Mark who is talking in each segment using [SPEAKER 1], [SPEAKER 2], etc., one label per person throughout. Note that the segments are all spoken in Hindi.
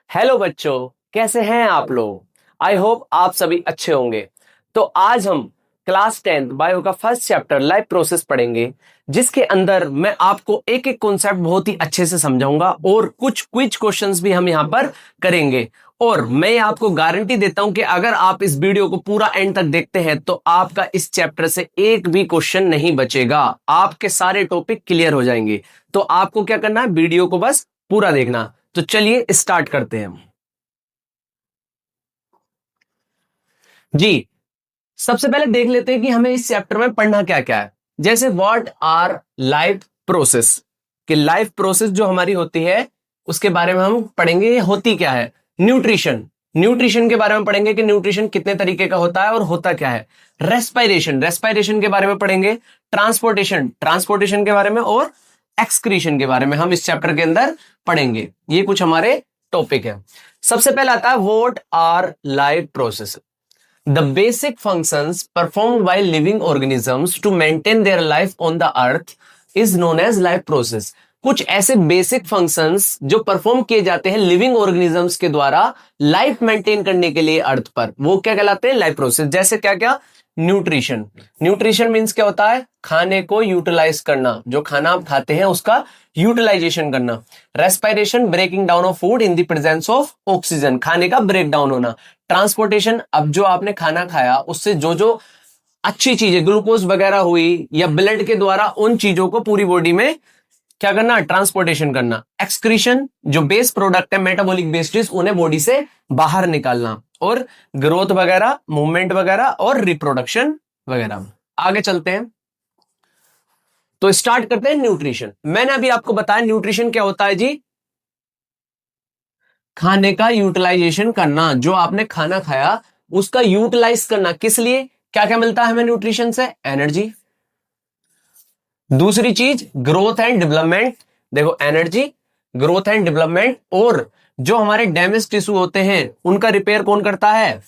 [SPEAKER 1] हेलो बच्चों, कैसे हैं आप लोग। आई होप आप सभी अच्छे होंगे। तो आज हम क्लास 10 बायो का फर्स्ट चैप्टर लाइफ प्रोसेस पढ़ेंगे, जिसके अंदर मैं आपको एक एक कॉन्सेप्ट बहुत ही अच्छे से समझाऊंगा और कुछ क्विज क्वेश्चंस भी हम यहां पर करेंगे। और मैं आपको गारंटी देता हूं कि अगर आप इस वीडियो को पूरा एंड तक देखते हैं तो आपका इस चैप्टर से एक भी क्वेश्चन नहीं बचेगा, आपके सारे टॉपिक क्लियर हो जाएंगे। तो आपको क्या करना है, वीडियो को बस पूरा देखना। तो चलिए स्टार्ट करते हैं जी। सबसे पहले देख लेते हैं कि हमें इस चैप्टर में पढ़ना क्या क्या है। जैसे व्हाट आर लाइफ प्रोसेस, कि लाइफ प्रोसेस जो हमारी होती है उसके बारे में हम पढ़ेंगे, ये होती क्या है। न्यूट्रिशन, न्यूट्रिशन के बारे में पढ़ेंगे कि न्यूट्रिशन कितने तरीके का होता है और होता क्या है। रेस्पिरेशन, रेस्पिरेशन के बारे में पढ़ेंगे। ट्रांसपोर्टेशन, ट्रांसपोर्टेशन के बारे में। और एक्सक्रीशन के बारे में हम इस चैप्टर के अंदर पढ़ेंगे। ये कुछ हमारे टॉपिक है। सबसे पहला आता है what our life process. The basic functions performed by living organisms to maintain their life on the earth is known as life process। कुछ ऐसे बेसिक फंक्शंस जो परफॉर्म किए जाते हैं लिविंग ऑर्गेनिजम्स के द्वारा लाइफ मेंटेन करने के लिए अर्थ पर, वो क्या कहलाते हैं, लाइफ प्रोसेस। जैसे क्या क्या, न्यूट्रिशन, न्यूट्रिशन मीन्स क्या होता है, खाने को यूटिलाइज करना, जो खाना आप खाते हैं उसका यूटिलाइजेशन करना। Respiration, breaking down of food in the presence of oxygen, खाने का ब्रेक डाउन होना। ट्रांसपोर्टेशन, अब जो आपने खाना खाया उससे जो जो अच्छी चीजें ग्लूकोज वगैरह हुई या ब्लड के द्वारा उन चीजों को पूरी बॉडी में क्या करना, ट्रांसपोर्टेशन करना। एक्सक्रीशन, जो बेस प्रोडक्ट है मेटाबॉलिक वेस्टेज उन्हें बॉडी से बाहर निकालना। और ग्रोथ वगैरह, मूवमेंट वगैरह और रिप्रोडक्शन वगैरह। आगे चलते हैं तो स्टार्ट करते हैं न्यूट्रिशन। मैंने अभी आपको बताया न्यूट्रिशन क्या होता है जी, खाने का यूटिलाइजेशन करना, जो आपने खाना खाया उसका यूटिलाइज करना। किस लिए, क्या क्या मिलता है हमें न्यूट्रिशन से, एनर्जी। दूसरी चीज ग्रोथ एंड डेवलपमेंट, देखो एनर्जी, ग्रोथ एंड डेवलपमेंट। और जो हमारे डैमेज टिश्यू होते हैं उनका रिपेयर कौन करता है,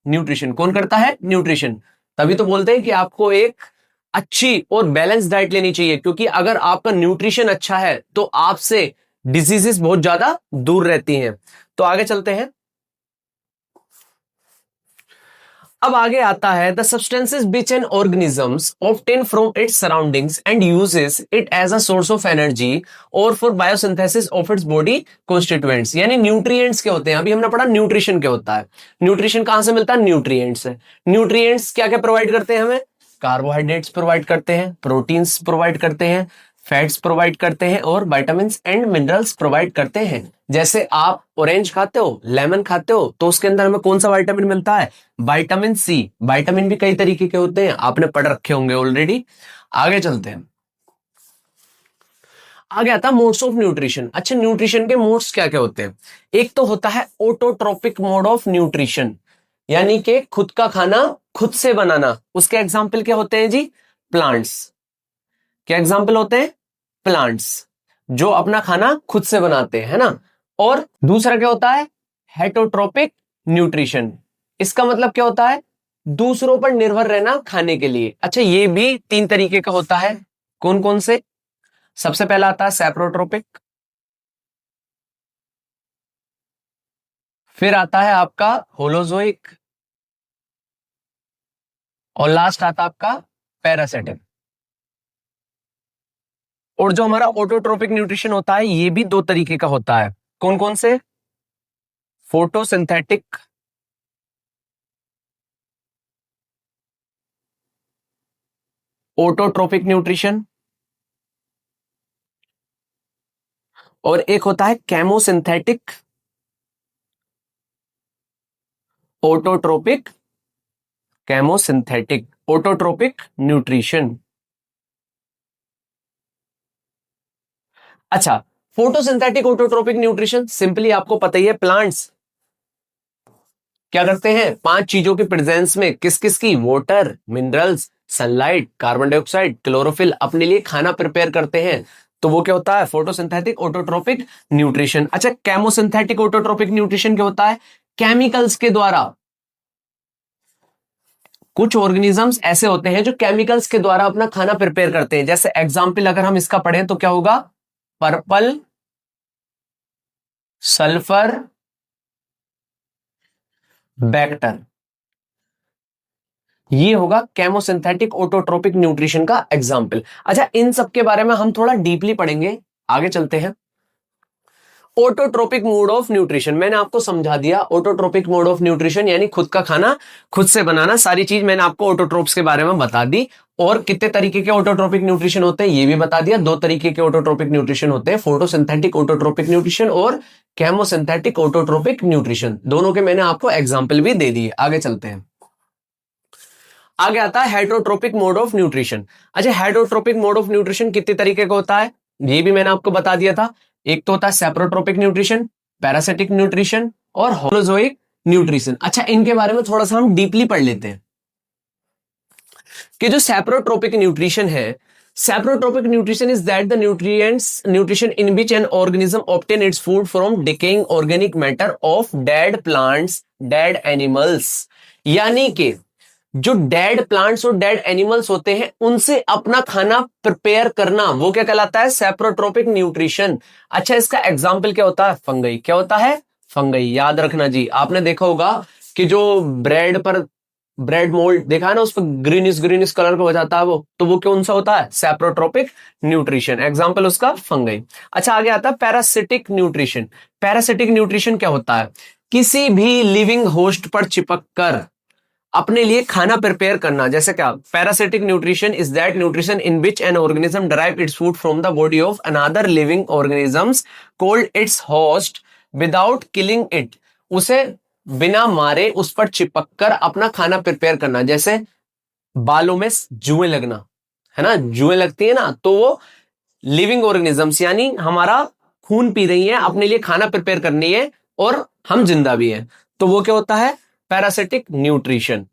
[SPEAKER 1] न्यूट्रिशन। कौन करता है, न्यूट्रिशन। तभी तो बोलते हैं कि आपको एक अच्छी और बैलेंस डाइट लेनी चाहिए, क्योंकि अगर आपका न्यूट्रिशन अच्छा है तो आपसे डिजीजेस बहुत ज्यादा दूर रहती हैं। तो आगे चलते हैं। अब आगे आता है the substances which an organisms obtain from its surroundings and uses it as a source of energy और for biosynthesis of its body constituents. यानी न्यूट्रिएंट्स क्या होते हैं, अभी हमने पढ़ा न्यूट्रिशन क्या होता है। न्यूट्रिशन कहां से मिलता है, न्यूट्रिएंट्स से। न्यूट्रिएंट्स क्या क्या प्रोवाइड करते हैं हमें, कार्बोहाइड्रेट्स प्रोवाइड करते हैं, प्रोटीन्स प्रोवाइड करते हैं, फैट्स प्रोवाइड करते हैं और विटामिन एंड मिनरल्स प्रोवाइड करते हैं। जैसे आप ऑरेंज खाते हो, लेमन खाते हो, तो उसके अंदर हमें कौन सा विटामिन मिलता है, विटामिन सी। विटामिन भी कई तरीके के होते हैं, आपने पढ़ रखे होंगे ऑलरेडी। आगे चलते हैं। आगे आता है मोड्स ऑफ न्यूट्रिशन। अच्छा, न्यूट्रिशन के मोड्स क्या क्या होते हैं। एक तो होता है ऑटोट्रोपिक मोड ऑफ न्यूट्रिशन, यानी कि खुद का खाना खुद से बनाना। उसके एग्जाम्पल क्या होते हैं जी, प्लांट्स। क्या एग्जाम्पल होते हैं, प्लांट्स जो अपना खाना खुद से बनाते हैं, है ना। और दूसरा क्या होता है, हेटरोट्रोपिक न्यूट्रिशन। इसका मतलब क्या होता है, दूसरों पर निर्भर रहना खाने के लिए। अच्छा, ये भी तीन तरीके का होता है। कौन कौन से, सबसे पहला आता है सेप्रोट्रोपिक, फिर आता है आपका होलोजोइक, और लास्ट आता है आपका पैरासिटिक। और जो हमारा ऑटोट्रोपिक न्यूट्रिशन होता है ये भी दो तरीके का होता है। कौन कौन से, फोटोसिंथेटिक ऑटोट्रोपिक न्यूट्रिशन, और एक होता है chemosynthetic autotrophic, chemosynthetic autotrophic nutrition. अच्छा, फोटोसिंथेटिक ऑटोट्रोपिक न्यूट्रिशन सिंपली आपको पता ही है, प्लांट्स क्या करते हैं, पांच चीजों के प्रेजेंस में, किस किस की, water, minerals, sunlight, carbon dioxide, chlorophyll, अपने लिए खाना प्रिपेयर करते हैं। तो वो क्या होता है, फोटोसिंथेटिक ऑटोट्रोपिक न्यूट्रिशन। अच्छा, केमोसिंथेटिक ऑटोट्रोपिक न्यूट्रिशन क्या होता है, केमिकल्स के द्वारा, कुछ ऑर्गेनिजम्स ऐसे होते हैं जो केमिकल्स के द्वारा अपना खाना प्रिपेयर करते हैं। जैसे एग्जाम्पल अगर हम इसका पढ़ें तो क्या होगा, पर्पल सल्फर बैक्टर, ये होगा केमोसिंथेटिक ऑटोट्रोपिक न्यूट्रिशन का एग्जाम्पल। अच्छा, इन सब के बारे में हम थोड़ा डीपली पढ़ेंगे, आगे चलते हैं। ऑटोट्रोपिक मोड ऑफ न्यूट्रिशन मैंने आपको समझा दिया। ऑटोट्रोपिक मोड ऑफ न्यूट्रिशन यानी खुद का खाना खुद से बनाना, सारी चीज मैंने आपको ऑटोट्रोप्स के बारे में बता दी। और कितने तरीके के ऑटोट्रोपिक न्यूट्रिशन होते हैं ये भी बता दिया। दो तरीके के ऑटोट्रोपिक न्यूट्रिशन होते हैं, फोटोसिंथेटिक ऑटोट्रोपिक न्यूट्रिशन और केमोसिंथेटिक ऑटोट्रोपिक न्यूट्रिशन। दोनों के मैंने आपको एग्जाम्पल भी दे दिए। आगे चलते हैं। आगे आता है हेटरोट्रोपिक मोड ऑफ न्यूट्रिशन। अच्छा, हेटरोट्रोपिक मोड ऑफ न्यूट्रिशन कितने तरीके का होता है ये भी मैंने आपको बता दिया था। एक तो होता है सेप्रोट्रोपिक न्यूट्रिशन, पैरासिटिक न्यूट्रिशन और होलोजोइक न्यूट्रिशन। अच्छा, इनके बारे में थोड़ा सा हम डीपली पढ़ लेते हैं कि जो सेप्रोट्रोपिक न्यूट्रिशन है, saprotrophic nutrition is that the nutrition in which an organism obtain its food from decaying organic matter of dead plants, dead animals. यानी कि जो डेड प्लांट्स और डेड एनिमल्स होते हैं उनसे अपना खाना प्रिपेयर करना, वो क्या कहलाता है? Saprotrophic nutrition. अच्छा, इसका एग्जांपल क्या होता है? फंगई। क्या होता है? फंगई। याद रखना जी, आपने देखा होगा कि जो ब्रेड पर ब्रेड मोल्ड देखा है ना, उस पर ग्रीनिश ग्रीनिश कलर का हो जाता है वो, तो वो कौन सा होता है? Saprotrophic nutrition. एग्जांपल उसका फंगई। अच्छा, आगे आता है पैरासिटिक न्यूट्रिशन। पैरासिटिक न्यूट्रिशन क्या होता है? किसी भी लिविंग होस्ट पर चिपक कर अपने लिए खाना प्रिपेयर करना। जैसे क्या? Parasitic nutrition is that nutrition in which an organism derive it's food from the body of another living organisms called its host without killing it. उसे बिना मारे उस पर चिपक कर अपना खाना प्रिपेयर करना। जैसे बालों में जुएं लगना, है ना, जुएं लगती है ना, तो वो लिविंग ऑर्गेनिजम्स यानी हमारा खून पी रही है, अपने लिए खाना प्रिपेयर करनी है और हम जिंदा भी हैं, तो वो क्या होता है? Parasitic nutrition.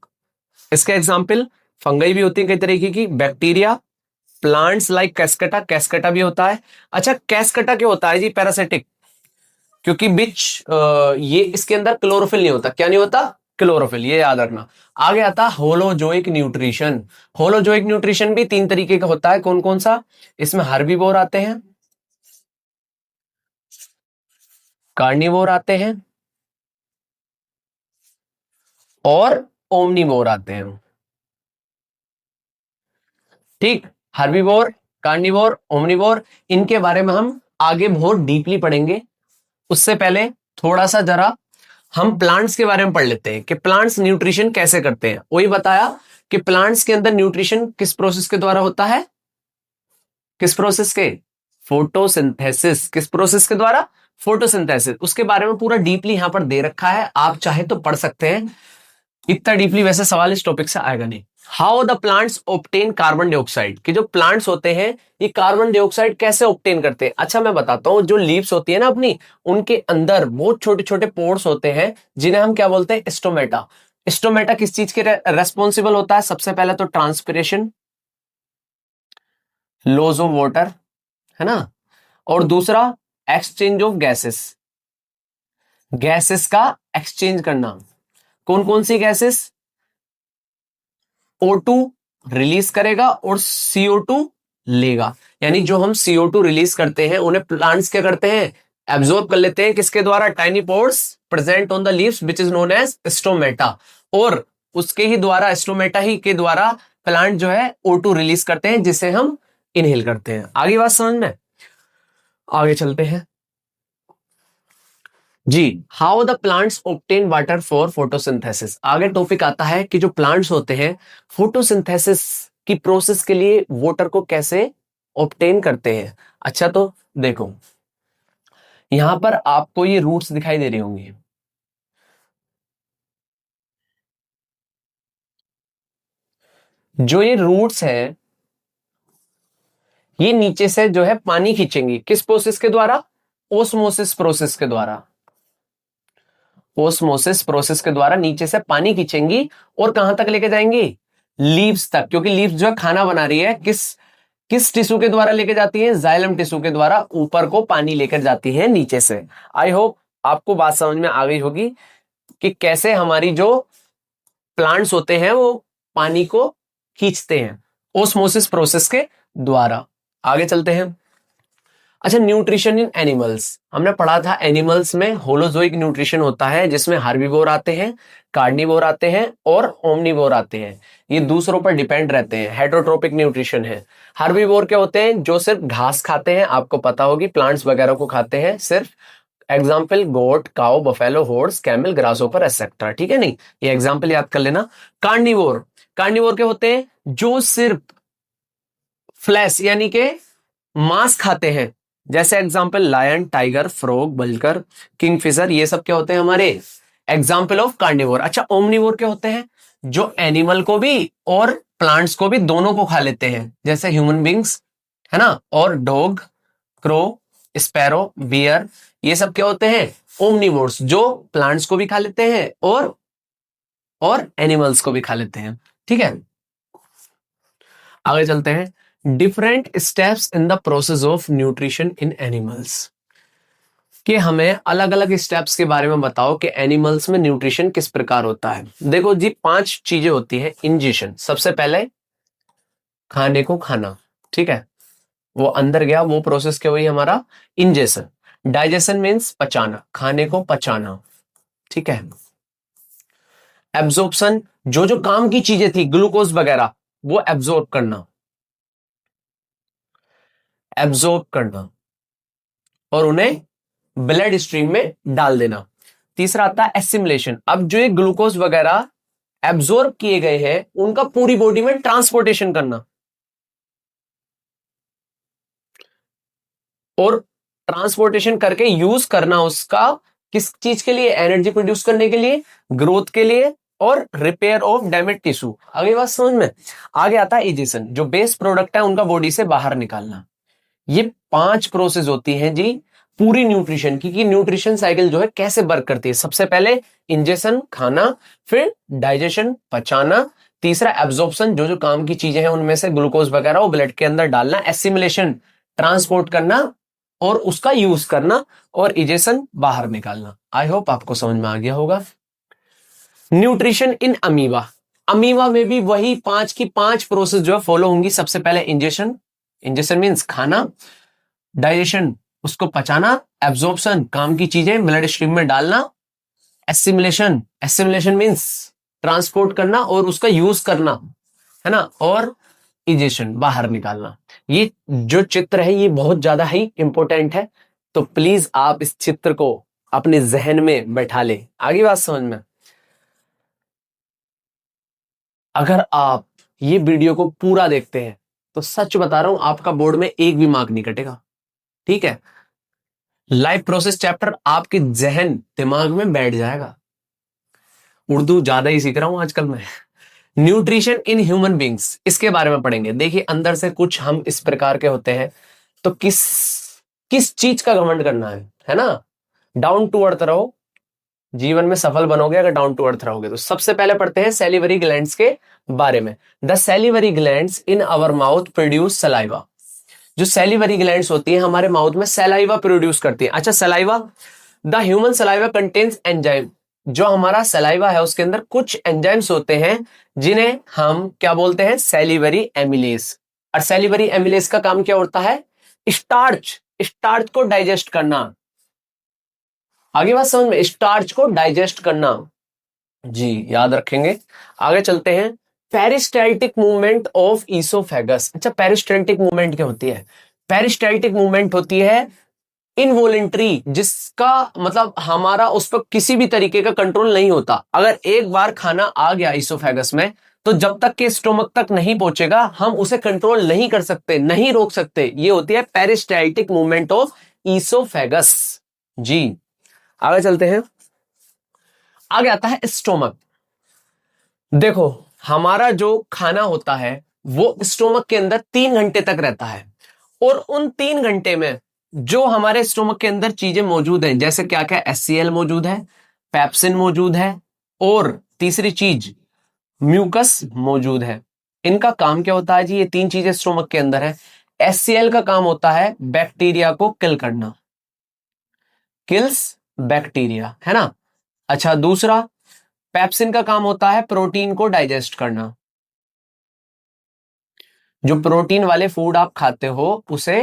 [SPEAKER 1] इसके एग्जाम्पल फंगई भी होती है कई तरीके की, बैक्टीरिया, प्लांट्स लाइक कैस्केटा, कैस्केटा भी होता है। अच्छा, कैस्केटा क्या होता है जी? पैरासिटिक, क्योंकि ये इसके अंदर क्लोरोफिल नहीं होता। क्या नहीं होता? क्लोरोफिल, ये याद रखना। आगे आता होलोजोइक न्यूट्रिशन। होलोजोइक न्यूट्रिशन भी तीन तरीके का होता है। कौन कौन सा? इसमें हर्बीवोर आते हैं, कार्निवोर आते हैं और ओमनीवोर आते हैं। ठीक, हर्बीवोर, कार्निवोर, ओमनीवोर, इनके बारे में हम आगे बहुत डीपली पढ़ेंगे। उससे पहले थोड़ा सा जरा हम प्लांट्स के बारे में पढ़ लेते हैं कि प्लांट्स न्यूट्रिशन कैसे करते हैं। वही बताया कि प्लांट्स के अंदर न्यूट्रिशन किस प्रोसेस के द्वारा होता है? किस प्रोसेस के? फोटोसिंथेसिस। किस प्रोसेस के द्वारा? फोटोसिंथेसिस। उसके बारे में पूरा डीपली यहां पर दे रखा है, आप चाहे तो पढ़ सकते हैं। इतना डीपली वैसे सवाल इस टॉपिक से आएगा नहीं। How the plants obtain carbon dioxide, कि जो प्लांट्स होते हैं ये कार्बन डाइऑक्साइड कैसे ऑब्टेन करते हैं? अच्छा, मैं बताता हूं। जो लीव्स होती है ना अपनी, उनके अंदर बहुत छोटे छोटे पोर्स होते हैं जिन्हें हम क्या बोलते हैं? स्टोमेटा। स्टोमेटा किस चीज के रेस्पॉन्सिबल होता है? सबसे पहले तो ट्रांसपिरेशन, लॉस ऑफ वाटर, है ना, और दूसरा एक्सचेंज ऑफ गैसेस, गैसेस का एक्सचेंज करना। कौन कौन सी गैसेस? O2 रिलीज करेगा और CO2 लेगा। यानी जो हम CO2 रिलीज करते हैं उन्हें प्लांट्स क्या करते हैं? एब्जॉर्ब कर लेते हैं। किसके द्वारा? Tiny pores present on the leaves which is known as stomata. और उसके ही द्वारा, स्टोमेटा ही के द्वारा प्लांट जो है O2 रिलीज करते हैं जिसे हम इनहेल करते हैं। आगे बात समझ में? आगे चलते हैं जी। How the plants obtain water for photosynthesis. आगे टॉपिक आता है कि जो प्लांट्स होते हैं फोटोसिंथेसिस की प्रोसेस के लिए वाटर को कैसे ऑब्टेन करते हैं। अच्छा, तो देखो यहां पर आपको ये रूट्स दिखाई दे रही होंगी। जो ये रूट्स है ये नीचे से जो है पानी खींचेंगी। किस प्रोसेस के द्वारा? ओस्मोसिस प्रोसेस के द्वारा। ओस्मोसिस प्रोसेस के द्वारा नीचे से पानी खींचेंगी और कहां तक लेके जाएंगी? लीव्स तक, क्योंकि लीव्स जो है खाना बना रही है। किस किस टिश्यू के द्वारा लेके जाती है? जाइलम टिश्यू के द्वारा ऊपर को पानी लेकर जाती है नीचे से। आई होप आपको बात समझ में आ गई होगी कि कैसे हमारी जो प्लांट्स होते हैं वो पानी को खींचते हैं ओस्मोसिस प्रोसेस के द्वारा। आगे चलते हैं। अच्छा, न्यूट्रिशन इन एनिमल्स, हमने पढ़ा था एनिमल्स में होलोजोइक न्यूट्रिशन होता है जिसमें हार्बिवोर आते हैं, कार्निवोर आते हैं और ओमनिवोर आते हैं। ये दूसरों पर डिपेंड रहते हैं, हेटरोट्रोपिक न्यूट्रिशन है। हार्बिवोर क्या होते हैं? जो सिर्फ घास खाते हैं, आपको पता होगी प्लांट्स वगैरह को खाते हैं सिर्फ। Example goat, cow, buffalo, horse, camel, grasshopper etcetera. ठीक है, नहीं ये एग्जाम्पल याद कर लेना। कार्निवोर, कार्निवोर क्या होते हैं? जो सिर्फ फ्लैश यानी के मांस खाते हैं, जैसे example lion, tiger, frog, vulture, kingfisher, ये सब क्या होते हैं हमारे एग्जाम्पल ऑफ कार्निवोर। अच्छा, ओमनिवोर क्या होते हैं? जो एनिमल को भी और प्लांट्स को भी दोनों को खा लेते हैं, जैसे ह्यूमन बींग्स, है ना, और डॉग, क्रो, स्पैरो, बियर, ये सब क्या होते हैं? ओमनिवोर्स, जो प्लांट्स को भी खा लेते हैं और एनिमल्स को भी खा लेते हैं। ठीक है, आगे चलते हैं। Different steps in the process of nutrition in animals, कि हमें अलग अलग स्टेप्स के बारे में बताओ कि एनिमल्स में न्यूट्रिशन किस प्रकार होता है। देखो जी, 5 चीजें होती है। इंजेशन, सबसे पहले खाने को खाना, ठीक है, वो अंदर गया, वो प्रोसेस क्या हुई हमारा? इंजेशन। डाइजेशन मीन्स पचाना, खाने को पचाना, ठीक है। एब्जॉर्प्शन, जो जो काम की चीजें थी, ग्लूकोज वगैरह, वो एब्जॉर्ब करना, एब्जॉर्ब करना और उन्हें ब्लड स्ट्रीम में डाल देना। तीसरा आता है एसिमिलेशन, अब जो ये ग्लूकोज वगैरह एब्जॉर्ब किए गए हैं उनका पूरी बॉडी में ट्रांसपोर्टेशन करना, और ट्रांसपोर्टेशन करके यूज करना उसका, किस चीज के लिए? एनर्जी प्रोड्यूस करने के लिए, ग्रोथ के लिए, और रिपेयर ऑफ डैमेज टिश्यू। आगे बात समझ में? आगे आता है इजेशन, जो बेस प्रोडक्ट है उनका बॉडी से बाहर निकालना। ये 5 प्रोसेस होती हैं जी पूरी न्यूट्रिशन की, कि न्यूट्रिशन साइकिल जो है कैसे वर्क करती है। सबसे पहले इंजेशन, खाना, फिर डाइजेशन, पचाना, तीसरा एब्जॉर्प्शन, जो जो काम की चीजें हैं उनमें से ग्लूकोज वगैरह वो ब्लड के अंदर डालना, एसिमिलेशन, ट्रांसपोर्ट करना और उसका यूज करना, और इजेशन, बाहर निकालना। आई होप आपको समझ में आ गया होगा। न्यूट्रिशन इन अमीबा, अमीबा में भी वही 5 की 5 प्रोसेस जो है फॉलो होंगी। सबसे पहले इंजेशन, इंजेशन मीन्स खाना, डाइजेशन उसको पचाना, एब्जॉर्प्शन काम की चीजें ब्लड स्ट्रीम में डालना, एसिमिलेशन, एसिमिलेशन मीन्स ट्रांसपोर्ट करना और उसका यूज करना, है ना, और इजेशन, बाहर निकालना। ये जो चित्र है ये बहुत ज्यादा ही इंपॉर्टेंट है, तो प्लीज आप इस चित्र को अपने जहन में बैठा ले। आगे बात समझ में? अगर आप ये वीडियो को पूरा देखते हैं तो सच बता रहा हूं आपका बोर्ड में एक भी मार्क नहीं कटेगा। ठीक है, लाइफ प्रोसेस चैप्टर आपके जहन दिमाग में बैठ जाएगा। उर्दू ज्यादा ही सीख रहा हूं आजकल मैं। न्यूट्रिशन इन ह्यूमन बींग्स, इसके बारे में पढ़ेंगे। देखिए अंदर से कुछ हम इस प्रकार के होते हैं, तो किस किस चीज का घमंड करना है ना? डाउन टू अर्थ रहो, जीवन में सफल बनोगे अगर डाउन टू अर्थ रहोगे तो। सबसे पहले पढ़ते हैं सैलिवरी ग्लैंड्स के बारे में। The salivary glands in our mouth produce saliva, जो सैलिवरी ग्लैंड्स होती है हमारे माउथ में सलाइवा प्रोड्यूस करती है। अच्छा, saliva, the human saliva contains enzyme, जो हमारा सलाइवा है उसके अंदर कुछ एंजाइम्स होते हैं जिन्हें हम क्या बोलते हैं? Salivary amylase. और सैलिवरी एमिलेस का काम क्या होता है? स्टार्च, स्टार्च को डाइजेस्ट करना। आगे बात समझ में? स्टार्च को डाइजेस्ट करना, जी याद रखेंगे। आगे चलते हैं। Peristaltic movement of oesophagus. अच्छा, पेरिस्टाल्टिक मूवमेंट क्या होती है? पेरिस्टाल्टिक मूवमेंट होती है इनवॉलेंट्री, जिसका मतलब हमारा उस पर किसी भी तरीके का कंट्रोल नहीं होता। अगर एक बार खाना आ गया ईसोफेगस में, तो जब तक के स्टोमक तक नहीं पहुंचेगा हम उसे कंट्रोल नहीं कर सकते, नहीं रोक सकते। ये होती है पेरिस्टाल्टिक मूवमेंट ऑफ ईसोफेगस। जी आगे चलते हैं। आगे आता है स्टोमक। देखो हमारा जो खाना होता है वो स्टोमक के अंदर 3 घंटे तक रहता है, और उन 3 घंटे में जो हमारे स्टोमक के अंदर चीजें मौजूद हैं, जैसे क्या क्या, HCl मौजूद है, पेप्सिन मौजूद है, और तीसरी चीज म्यूकस मौजूद है। इनका काम क्या होता है जी? ये 3 चीजें स्टोमक के अंदर है। HCl का काम होता है बैक्टीरिया को किल करना, किल्स बैक्टीरिया, है ना। अच्छा, दूसरा पेप्सिन का काम होता है प्रोटीन को डाइजेस्ट करना। जो प्रोटीन वाले फूड आप खाते हो उसे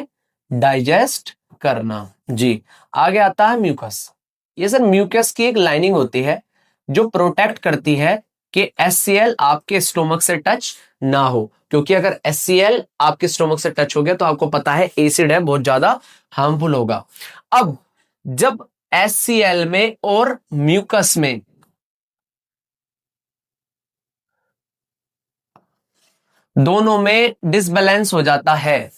[SPEAKER 1] डाइजेस्ट करना। जी, आगे आता है म्यूकस। ये सर म्यूकस की एक लाइनिंग होती है जो प्रोटेक्ट करती है कि HCl आपके स्टोमक से टच ना हो, क्योंकि अगर HCl आपके स्टोमक से टच हो गया तो आपको पता है एसिड है, बहुत ज्यादा हार्मफुल होगा। अब जब HCl में और म्यूकस में दोनों में डिसबैलेंस हो जाता है,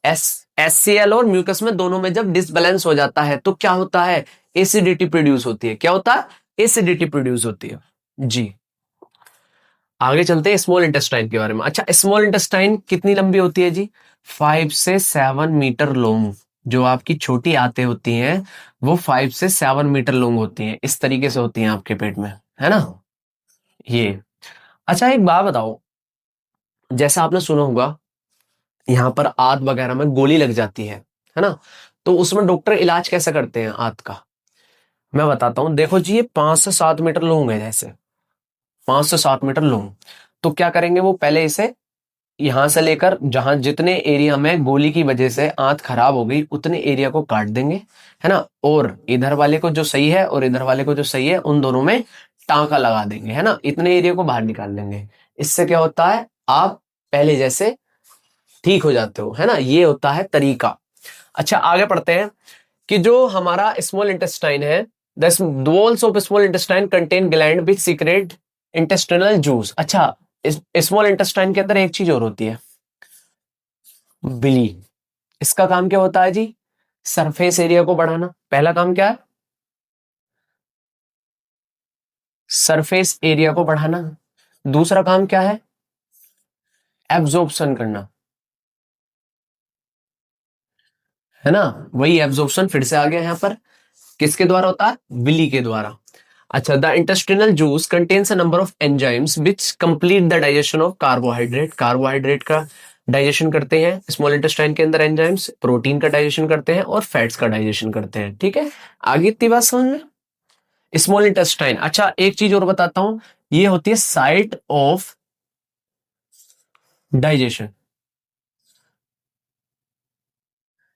[SPEAKER 1] HCl और म्यूकस में दोनों में जब डिसबैलेंस हो जाता है तो क्या होता है, एसिडिटी प्रोड्यूस होती है। क्या होता है, एसिडिटी प्रोड्यूस होती है। जी, आगे चलते हैं स्मॉल इंटेस्टाइन के बारे में। अच्छा, स्मॉल इंटेस्टाइन कितनी लंबी होती है जी, 5 से 7 मीटर लॉन्ग। जो आपकी छोटी आंतें होती हैं वो 5 से 7 मीटर लॉन्ग होती हैं, इस तरीके से होती हैं आपके पेट में, है ना ये। अच्छा, एक बात बताओ, जैसा आपने सुना होगा यहाँ पर आंत वगैरह में गोली लग जाती है ना, तो उसमें डॉक्टर इलाज कैसे करते हैं आंत का, मैं बताता हूं। देखो जी, ये 5 से 7 मीटर लॉन्ग है, जैसे 5 से 7 मीटर लॉन्ग। तो क्या करेंगे, वो पहले इसे यहां से लेकर जहां जितने एरिया में गोली की वजह से आंत खराब हो गई उतने एरिया को काट देंगे, है ना, और इधर वाले को जो सही है और इधर वाले को जो सही है उन दोनों में टांका लगा देंगे, है ना, इतने एरिया को बाहर निकाल लेंगे। इससे क्या होता है, आप पहले जैसे ठीक हो जाते हो, है ना, ये होता है तरीका। अच्छा, आगे पढ़ते हैं कि जो हमारा स्मॉल इंटेस्टाइन है, the walls of small intestine contain gland which secret intestinal juice. अच्छा, स्मॉल इंटेस्टाइन के अंदर एक चीज और होती है, बिली। इसका काम क्या होता है जी, सरफेस एरिया को बढ़ाना। पहला काम क्या है, सरफेस एरिया को बढ़ाना। दूसरा काम क्या है, एब्जॉर्प्शन करना, है ना, वही एब्जॉर्प्शन फिर से आ गया यहाँ पर, किसके द्वारा होता है, बिली के द्वारा। अच्छा, the intestinal juice contains a number of enzymes which complete the digestion of carbohydrate. Carbohydrate का डाइजेशन करते हैं स्मॉल इंटेस्टाइन के अंदर एंजाइम्स, प्रोटीन का डाइजेशन करते हैं और फैट्स का डाइजेशन करते हैं। ठीक है, आगे इतनी बात समझ में, स्मॉल इंटेस्टाइन। अच्छा, एक चीज और बताता हूं, ये होती है साइट ऑफ डाइजेशन,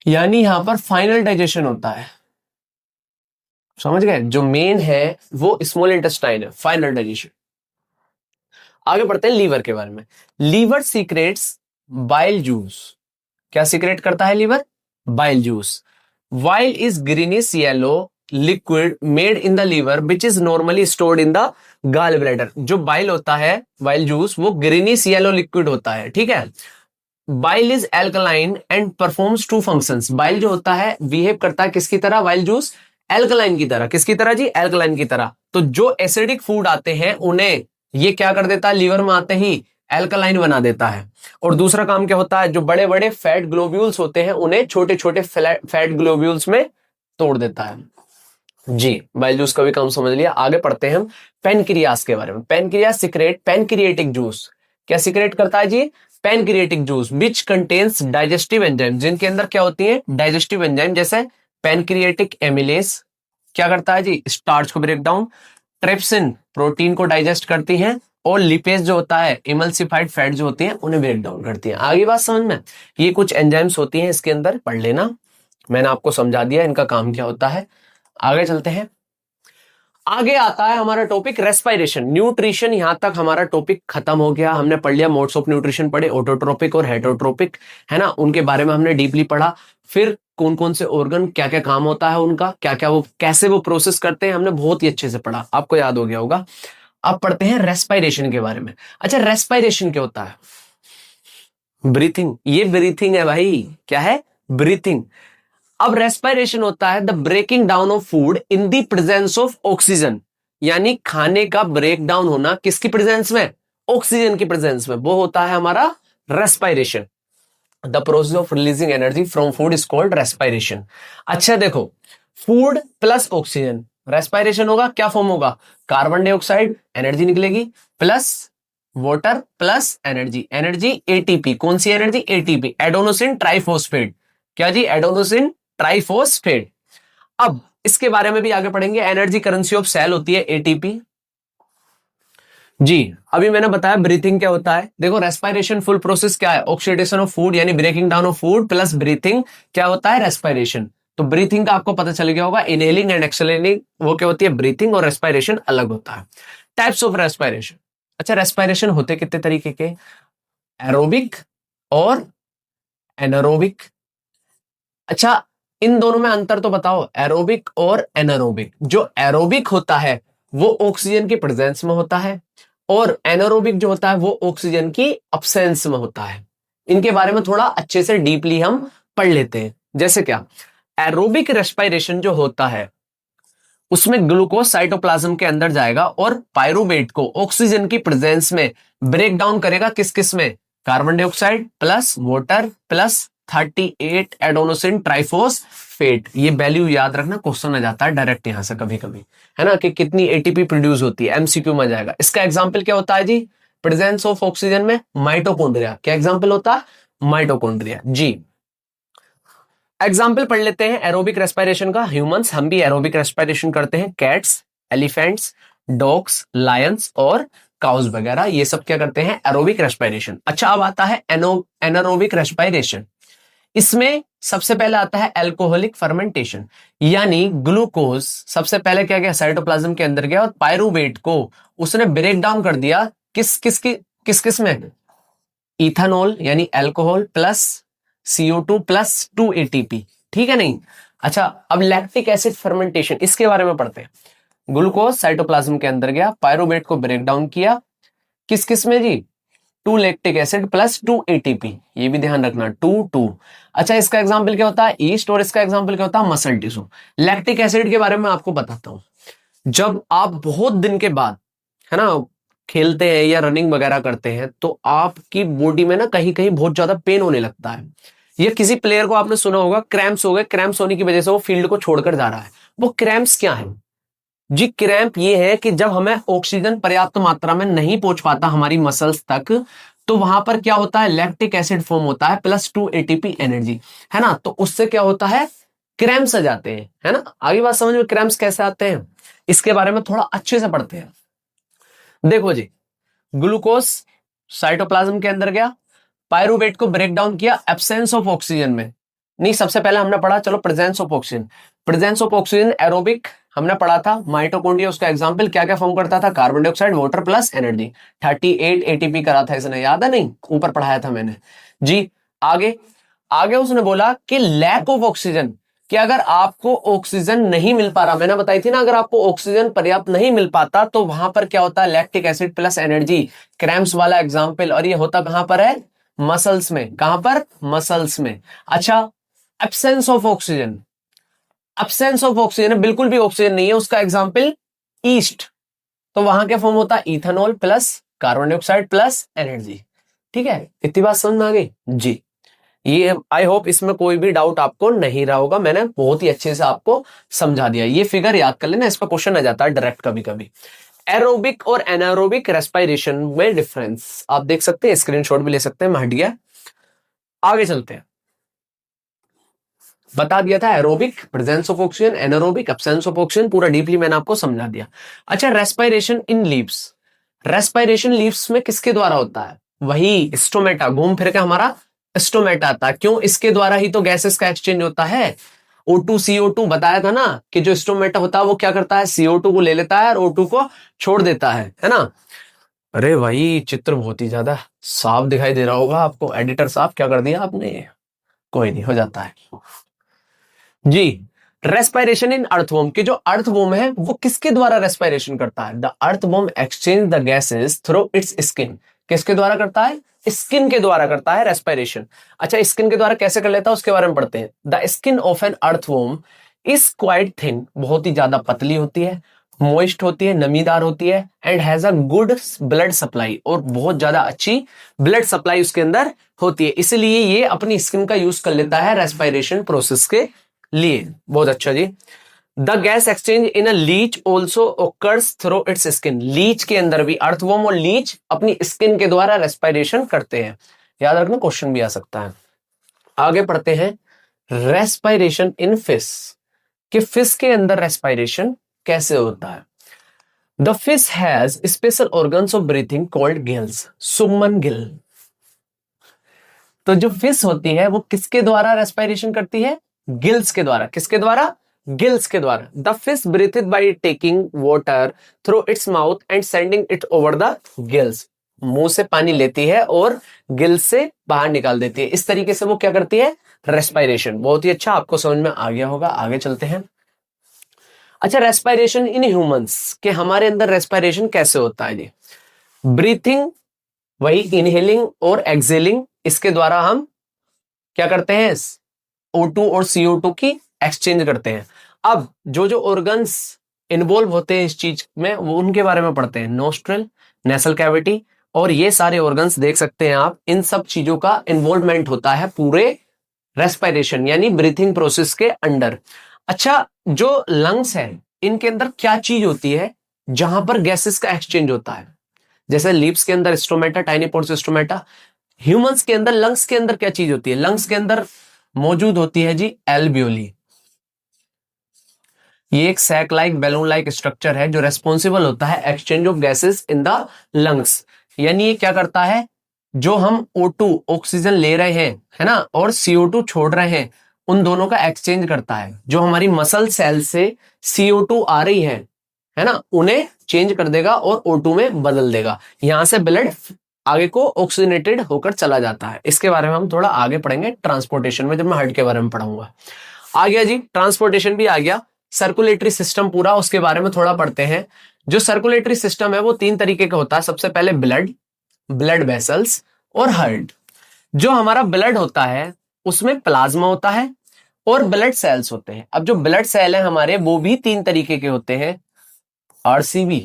[SPEAKER 1] यानी यहां पर फाइनल डाइजेशन होता है। समझ गए, जो मेन है वो स्मॉल इंटेस्टाइन है, फाइनल डाइजेशन। आगे बढ़ते हैं लीवर के बारे में। Liver secrets bile juice. क्या सीक्रेट करता है liver, bile juice. Bile is greenish yellow liquid made in the liver which is normally stored in the gall bladder. जो बाइल होता है, बाइल जूस, वो ग्रीनिश येलो लिक्विड होता है। ठीक है, bile is alkaline and performs two functions. Bile जो होता है बिहेव करता है किसकी तरह, बाइल जूस एल्कलाइन की तरह। किसकी तरह जी, एल्कलाइन की तरह। तो जो एसिडिक फूड आते हैं उन्हें ये क्या कर देता है, लीवर में आते ही एल्कलाइन बना देता है। और दूसरा काम क्या होता है, जो बड़े बड़े फैट ग्लोब्यूल्स होते हैं उन्हें छोटे छोटे फैट ग्लोब्यूल्स में तोड़ देता है। जी, बाइल जूस का भी काम समझ लिया। आगे पढ़ते हैं हम पेनक्रियास के बारे में। Pancreas secrete pancreatic juice. क्या सीक्रेट करता है जी, pancreatic juice which contains digestive enzyme. जिनके अंदर क्या होती है, डाइजेस्टिव एंजाइम, जैसे पेनक्रिएटिक एमिलेस क्या करता है जी, स्टार्च को ब्रेक डाउन। ट्रिप्सिन प्रोटीन को डाइजेस्ट करती हैं, और लिपेज जो होता है, इमल्सिफाइड फैट जो होती हैं उन्हें ब्रेक डाउन करती हैं। आगे बात समझ में, ये कुछ एंजाइम्स होती हैं इसके अंदर, पढ़ लेना, मैंने आपको समझा दिया इनका काम क्या होता है। आगे चलते हैं, आगे आता है हमारा टॉपिक रेस्पिरेशन। न्यूट्रिशन, यहां तक हमारा टॉपिक खत्म हो गया। हमने पढ़ लिया मोड्स ऑफ न्यूट्रिशन पढ़े, ऑटोट्रोपिक और हेटरोट्रोपिक, है ना, उनके बारे में हमने डीपली पढ़ा। फिर कौन कौन से ऑर्गन, क्या क्या काम होता है उनका, क्या क्या वो कैसे वो प्रोसेस करते हैं, हमने बहुत ही अच्छे से पढ़ा, आपको याद हो गया होगा। अब पढ़ते हैं रेस्पिरेशन के बारे में। अच्छा, रेस्पिरेशन क्या होता है, ब्रीथिंग। ये ब्रीथिंग है भाई, क्या है, ब्रीथिंग। अब रेस्पिरेशन होता है the breaking down of food in the presence of oxygen, यानी खाने का ब्रेक डाउन होना किसकी प्रेजेंस में, ऑक्सीजन की प्रेजेंस में, वो होता है हमारा respiration. The process of releasing energy from food is called respiration. अच्छा देखो, फूड प्लस ऑक्सीजन, रेस्पिरेशन होगा, क्या फॉर्म होगा, कार्बन डाइऑक्साइड, एनर्जी निकलेगी, plus water plus energy, energy ATP. कौन सी एनर्जी, एटीपी, एडोनोसिन ट्राइफॉस्फेट। क्या जी, एडोनोसिन ट्राइफॉस्फेट। अब इसके बारे में भी आगे पढ़ेंगे। एनर्जी करेंसी ऑफ सेल होती है एटीपी। जी, अभी मैंने बताया ब्रीथिंग क्या होता है। देखो, रेस्पिरेशन फुल प्रोसेस क्या है, ऑक्सीडेशन ऑफ फूड यानी breaking down of food plus breathing, क्या होता है, रेस्पिरेशन। तो ब्रीथिंग का आपको पता चल गया होगा, इनहेलिंग एंड एक्सहेलिंग वो क्या होती है, ब्रीथिंग, और रेस्पिरेशन अलग होता है। Types of respiration. अच्छा, रेस्पिरेशन होते कितने तरीके के, एरोबिक और एनारोबिक। अच्छा, इन दोनों में अंतर तो बताओ, एरोबिक और एनारोबिक। जो एरोबिक होता है वो ऑक्सीजन की प्रेजेंस में होता है, और एनारोबिक जो होता है वो ऑक्सीजन की अब्सेंस में होता है। इनके बारे में थोड़ा अच्छे से डीपली हम पढ़ लेते हैं। जैसे क्या, एरोबिक रेस्पिरेशन जो होता है उसमें ग्लूकोज साइटोप्लाज्म के अंदर जाएगा और पायरुवेट को ऑक्सीजन की प्रेजेंस में ब्रेक डाउन करेगा। किस किस में, carbon dioxide plus water plus 38 adenosine triphosphate. ये वैल्यू याद रखना, क्वेश्चन आ जाता है डायरेक्ट यहां से कभी कभी, है ना, कि कितनी एटीपी प्रोड्यूस होती है, एमसीक्यू में जाएगा। इसका एग्जांपल क्या होता है जी, प्रेजेंस ऑफ ऑक्सीजन में माइटोकॉन्ड्रिया। क्या एग्जांपल होता है, माइटोकॉन्ड्रिया जी। एग्जाम्पल पढ़ लेते हैं एरोबिक रेस्पिरेशन का। ह्यूमंस, हम भी एरोबिक रेस्पिरेशन करते हैं। कैट्स, एलिफेंट्स, डॉग्स, लायंस और काउस वगैरह, ये सब क्या करते हैं, एरोबिक रेस्पिरेशन। अच्छा, अब आता है एनारोबिक रेस्पिरेशन। इसमें सबसे पहले आता है अल्कोहलिक फर्मेंटेशन, यानी ग्लूकोज सबसे पहले क्या गया, साइटोप्लाज्म के अंदर गया और पायरुवेट को उसने ब्रेक डाउन कर दिया। किस में, इथेनॉल यानी alcohol plus CO2 plus 2 ATP, ठीक है नहीं। अच्छा, अब लैक्टिक एसिड फर्मेंटेशन, इसके बारे में पढ़ते हैं। ग्लूकोज साइटोप्लाज्म के अंदर गया, पायरुवेट को ब्रेक डाउन किया, किस में जी, 2 लैक्टिक एसिड प्लस 2 ATP, ये भी ध्यान रखना, 2 2। अच्छा, इसका एग्जाम्पल क्या होता है, ईस्ट, और इसका एग्जाम्पल क्या होता है, मसल टिश्यू। लैक्टिक एसिड के बारे में आपको बताता हूं। जब आप बहुत दिन के बाद, है ना, खेलते हैं या रनिंग वगैरह करते हैं तो आपकी बॉडी में ना कहीं कहीं बहुत ज्यादा पेन होने लगता है। या किसी प्लेयर को आपने सुना होगा क्रैम्प्स हो गए, क्रैम्प्स होने की वजह से वो फील्ड को छोड़कर जा रहा है। वो क्रैम्प्स क्या है जी, क्रैम्प ये है कि जब हमें ऑक्सीजन पर्याप्त मात्रा में नहीं पहुंच पाता हमारी मसल्स तक, तो वहां पर क्या होता है, लैक्टिक एसिड फॉर्म होता है प्लस 2 ATP एनर्जी, है ना। तो उससे क्या होता है, क्रैम्प्स आ जाते हैं, है ना। आगे बात समझ में, क्रैम्प्स कैसे आते हैं इसके बारे में थोड़ा अच्छे से पढ़ते हैं। देखो जी, ग्लूकोज साइटोप्लाज्म के अंदर गया, पायरुवेट को ब्रेक डाउन किया एब्सेंस ऑफ ऑक्सीजन में। नहीं, सबसे पहले हमने पढ़ा, चलो, presence of oxygen. Presence of oxygen aerobic हमने पढ़ा था, माइटोकॉन्ड्रिया, उसका एग्जांपल क्या क्या फॉर्म करता था, carbon dioxide, water plus energy. 38 ATP करा था इसने, याद है नहीं, ऊपर पढ़ाया था मैंने जी। आगे आगे उसने बोला कि लैक ऑफ ऑक्सीजन, कि अगर आपको ऑक्सीजन नहीं मिल पा रहा, मैंने बताई थी ना, अगर आपको ऑक्सीजन पर्याप्त नहीं मिल पाता तो वहां पर क्या होता है, lactic acid plus energy, cramps वाला एग्जांपल। और ये होता कहां पर है, मसल्स में। कहां पर, मसल्स में। अच्छा, absence of oxygen, absence of oxygen, बिल्कुल भी ऑक्सीजन नहीं है, उसका एग्जांपल ईस्ट। तो वहां क्या फॉर्म होता है, ethanol plus carbon dioxide plus energy. ठीक है, इतनी बात समझ में आ गई जी। ये आई होप इसमें कोई भी डाउट आपको नहीं रहा होगा, मैंने बहुत ही अच्छे से आपको समझा दिया। ये फिगर याद कर लेना, इस पर क्वेश्चन आ जाता है डायरेक्ट कभी कभी। एरोबिक और एनारोबिक रेस्पिरेशन में डिफरेंस आप देख सकते हैं, स्क्रीनशॉट भी ले सकते हैं, मैं हट गया। आगे चलते हैं। बता दिया था aerobic presence of oxygen, anaerobic absence of oxygen, पूरा डीपली मैंने आपको समझा दिया। अच्छा, respiration in leaves. Respiration leaves में किसके द्वारा होता है, वही स्टोमेटा, घूम फिर के हमारा स्टोमेटा आता है। क्यों, इसके द्वारा ही तो गैसेस का एक्सचेंज होता है। O2 CO2 बताया था ना, कि जो स्टोमेटा होता है वो क्या करता है, CO2 को ले लेता है और O2 को छोड़ देता है ना। अरे भाई, चित्र बहुत ही ज्यादा साफ दिखाई दे रहा होगा आपको, एडिटर साहब क्या कर दिया आपने, कोई नहीं, हो जाता है जी। रेस्पिरेशन इन अर्थवॉर्म, कि जो अर्थवॉर्म है वो किसके द्वारा रेस्पिरेशन करता है, the earthworm exchange the gases through its skin. किसके द्वारा करता है, स्किन के द्वारा करता है रेस्पिरेशन। अच्छा, स्किन के द्वारा कैसे कर लेता है उसके बारे में पढ़ते हैं। The skin of an earthworm is quite thin, बहुत ही ज्यादा पतली होती है, मॉइस्ट होती है, नमीदार होती है, and has a good blood supply, और बहुत ज्यादा अच्छी ब्लड सप्लाई उसके अंदर होती है, इसलिए ये अपनी स्किन का यूज कर लेता है रेस्पिरेशन प्रोसेस के लिए। बहुत अच्छा जी। The gas exchange in a leech also occurs through its skin, leech के अंदर भी, अर्थवॉर्म और लीच अपनी स्किन के द्वारा रेस्पिरेशन करते हैं। याद रखना, क्वेश्चन भी आ सकता है। आगे पढ़ते हैं, रेस्पिरेशन इन फिश, कि फिश के अंदर रेस्पिरेशन कैसे होता है। The fish has special organs of breathing called gills, Suman Gill. तो जो फिश होती है वो किसके द्वारा रेस्पिरेशन करती है, गिल्स के द्वारा। किसके द्वारा? गिल्स के द्वारा। The fish ब्रीथेड by taking water through its mouth and sending it over the gills. मुंह से पानी लेती है और गिल्स से बाहर निकाल देती है। इस तरीके से वो क्या करती है? रेस्पिरेशन। बहुत ही अच्छा, आपको समझ में आ गया होगा। आगे चलते हैं। अच्छा, रेस्पिरेशन इन ह्यूमंस, के हमारे अंदर रेस्पिरेशन कैसे होता है जी? ब्रीथिंग, वही इनहेलिंग और एक्सेलिंग, इसके द्वारा हम क्या करते हैं? O2 और CO2 की एक्सचेंज करते हैं। अब जो जो ऑर्गन्स इन्वॉल्व होते हैं इस चीज में, वो उनके बारे में पढ़ते हैं। नोस्ट्रल, नेसल कैविटी, और ये सारे ऑर्गन्स देख सकते हैं आप। इन सब चीजों का इन्वॉल्वमेंट होता है पूरे रेस्पिरेशन यानी ब्रीथिंग प्रोसेस के अंडर। अच्छा, जो लंग्स है, इनके अंदर क्या चीज होती है जहां पर गैसेस का एक्सचेंज होता है? जैसे लीव्स के अंदर stomata, tiny pores stomata. Humans के अंदर, लंग्स के अंदर क्या चीज होती है? लंग्स के अंदर मौजूद होती है जी एल्वियोली। ये एक sac like, balloon like structure है जो रेस्पॉन्सिबल होता है exchange of gases in the lungs. यानी ये क्या करता है? जो हम O2 ऑक्सीजन ले रहे हैं, है ना, और CO2 छोड़ रहे हैं, उन दोनों का एक्सचेंज करता है। जो हमारी मसल सेल से CO2 आ रही है ना, उन्हें चेंज कर देगा और O2 में बदल देगा। यहां से ब्लड आगे को ऑक्सीजनेटेड होकर चला जाता है। इसके बारे में हम थोड़ा आगे पढ़ेंगे ट्रांसपोर्टेशन में, जब मैं हार्ट के बारे में पढ़ूंगा। आ गया जी, ट्रांसपोर्टेशन भी आ गया। सर्कुलेटरी सिस्टम पूरा, उसके बारे में थोड़ा पढ़ते हैं। जो सर्कुलेटरी सिस्टम है वो 3 तरीके का होता है। सबसे पहले ब्लड, ब्लड वेसल्स और हार्ट। जो हमारा ब्लड होता है उसमें प्लाज्मा होता है और ब्लड सेल्स होते हैं। अब जो ब्लड सेल है हमारे, वो भी 3 तरीके के होते हैं। RCB,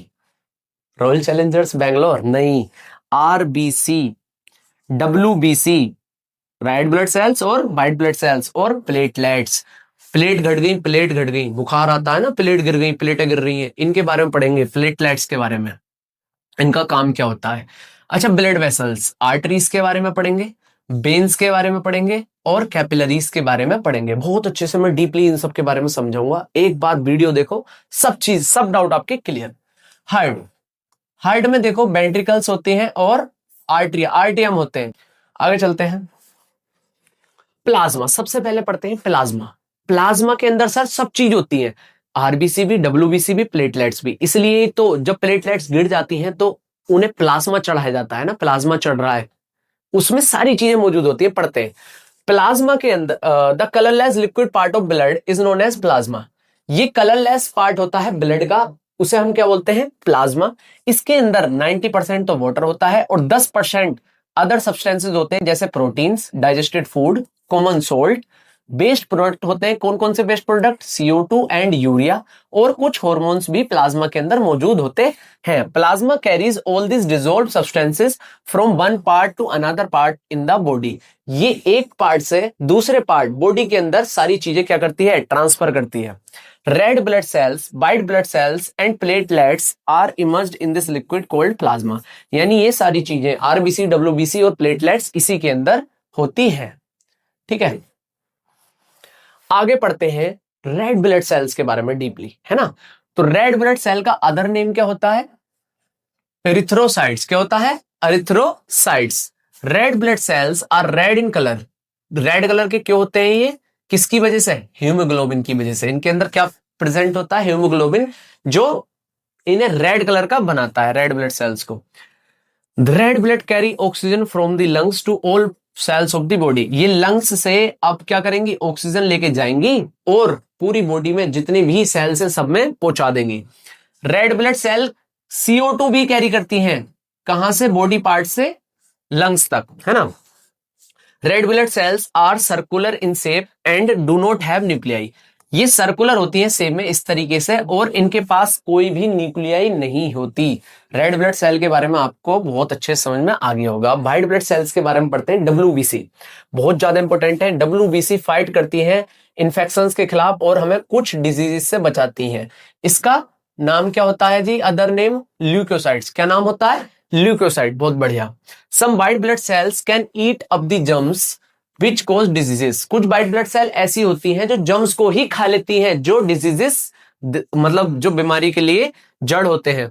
[SPEAKER 1] रॉयल चैलेंजर्स बैंगलोर, नहीं, RBC, WBC, red blood sales और व्हाइट ब्लड सेल्स, और प्लेटलेट्स। प्लेट घट गई, प्लेट घट गई, बुखार आता है ना, प्लेट गिर गई, प्लेटें गिर रही हैं, इनके बारे में पढ़ेंगे, प्लेटलेट्स के बारे में, इनका काम क्या होता है। अच्छा, ब्लड वेसल्स, आर्टरीज के बारे में पढ़ेंगे, वेन्स के बारे में पढ़ेंगे और कैपिलरीज के बारे में पढ़ेंगे। बहुत अच्छे से मैं डीपली इन सब के बारे में समझाऊंगा। एक बात वीडियो देखो, सब चीज, सब डाउट आपके क्लियर। हार्ट, हार्ट में देखो वेंट्रिकल्स होते हैं और आर्टियम होते हैं। आगे चलते हैं। प्लाज्मा, सबसे पहले पढ़ते हैं प्लाज्मा। प्लाज्मा के अंदर सर सब चीज होती है, RBC भी, WBC भी, प्लेटलेट्स भी। इसलिए तो जब प्लेटलेट्स गिर जाती हैं तो उन्हें प्लाज्मा चढ़ाया जाता है ना, प्लाज्मा चढ़ रहा है, उसमें सारी चीजें मौजूद होती है। पढ़ते हैं प्लाज्मा के अंदर, the colourless liquid part of blood is known as plasma. ये कलरलेस पार्ट होता है ब्लड का, उसे हम क्या बोलते हैं? प्लाज्मा। इसके अंदर 90% तो वाटर होता है और 10% अदर सब्सटेंसेस होते हैं, जैसे proteins, digested food, common salt. Based product होते हैं, कौन कौन से based product? CO2 and urea, और कुछ हॉर्मोन्स भी प्लाज्मा के अंदर मौजूद होते हैं। Plasma carries all this dissolved substances from one part two another part in the body. ये एक पार्ट से दूसरे पार्ट बॉडी के अंदर सारी चीजें क्या करती है? ट्रांसफर करती है। Red blood cells, white blood cells and platelets are emerged in this liquid called plasma. यानी ये सारी चीजें RBC, WBC और प्लेटलेट्स इसी के अंदर होती है। ठीक है, आगे पढ़ते हैं रेड ब्लड सेल्स के बारे में डीपली, है ना। तो रेड ब्लड सेल का अदर नेम क्या होता है? एरिथ्रोसाइट्स। क्या होता है? Erythrocytes. Red blood cells are red in colour. Red colour के क्यों होते हैं ये? किसकी वजह से? हीमोग्लोबिन की वजह से। इनके अंदर क्या प्रेजेंट होता है? हीमोग्लोबिन, जो इन्हें रेड कलर का बनाता है, रेड ब्लड सेल्स को। Red blood carry oxygen from the lungs to all cells of the body. ये लंग्स से अब क्या करेंगी? ऑक्सीजन लेके जाएंगी और पूरी बॉडी में जितने भी सेल्स हैं सब में पहुंचा देंगी। रेड ब्लड सेल CO2 भी कैरी करती हैं। कहां से? बॉडी पार्ट से लंग्स तक, है ना। Red blood cells are circular in shape and do not have nuclei. ये सर्कुलर होती है शेप में इस तरीके से, और इनके पास कोई भी न्यूक्लियाई नहीं होती। रेड ब्लड सेल के बारे में आपको बहुत अच्छे समझ में आ गया होगा। व्हाइट ब्लड सेल्स के बारे में पढ़ते हैं। WBC बहुत ज्यादा इंपॉर्टेंट है। WBC फाइट करती है इन्फेक्शंस के खिलाफ और हमें कुछ डिजीज से बचाती है। इसका नाम क्या होता है जी? Other name leukocytes. क्या नाम होता है? ल्यूकोसाइट। बहुत बढ़िया। Some white blood cells can eat up the germs which cause diseases. कुछ व्हाइट ब्लड सेल ऐसी होती हैं जो जर्म्स को ही खा लेती हैं, जो डिजीजेस, मतलब जो बीमारी के लिए जड़ होते हैं।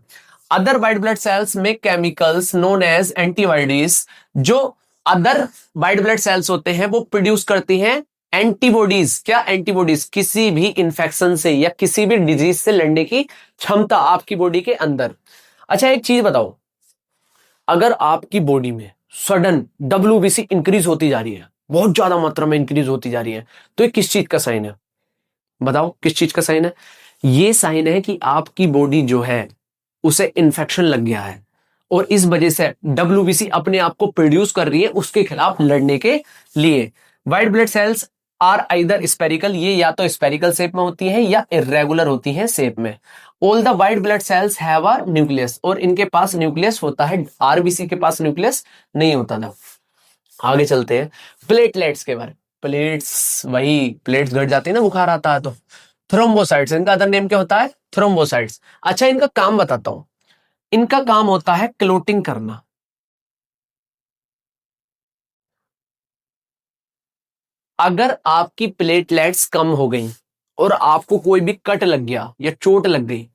[SPEAKER 1] अदर व्हाइट ब्लड सेल्स में केमिकल्स नोन एज एंटीबॉडीज। जो अदर व्हाइट ब्लड सेल्स होते हैं वो प्रोड्यूस करती हैं एंटीबॉडीज, क्या एंटीबॉडीज, किसी भी इंफेक्शन से या किसी भी डिजीज से लड़ने की क्षमता आपकी बॉडी के अंदर। अच्छा एक चीज बताओ, अगर आपकी बॉडी में सडन WBC इंक्रीज होती जा रही है, बहुत ज्यादा मात्रा में इंक्रीज होती जा रही है, तो ये किस चीज का साइन है? बताओ किस चीज का साइन है? ये साइन है कि आपकी बॉडी जो है उसे इन्फेक्शन लग गया है और इस वजह से WBC अपने आप को प्रोड्यूस कर रही है उसके खिलाफ लड़ने के लिए। White blood cells are either spherical, ये या तो स्पेरिकल शेप में होती है या इरेगुलर होती है शेप में। All the white blood cells have a nucleus, और इनके पास न्यूक्लियस होता है, RBC के पास न्यूक्लियस नहीं होता था। आगे चलते हैं प्लेटलेट्स के बारे में। प्लेट्स, वही प्लेट्स घट जाती है ना बुखार आता है तो। थ्रोम्बोसाइट्स, इनका अदर नेम क्या होता है? थ्रोम्बोसाइट्स। अच्छा इनका काम बताता हूं, इनका काम होता है क्लोटिंग करना। अगर आपकी प्लेटलेट्स कम हो गई और आपको कोई भी कट लग गया या चोट लग गई,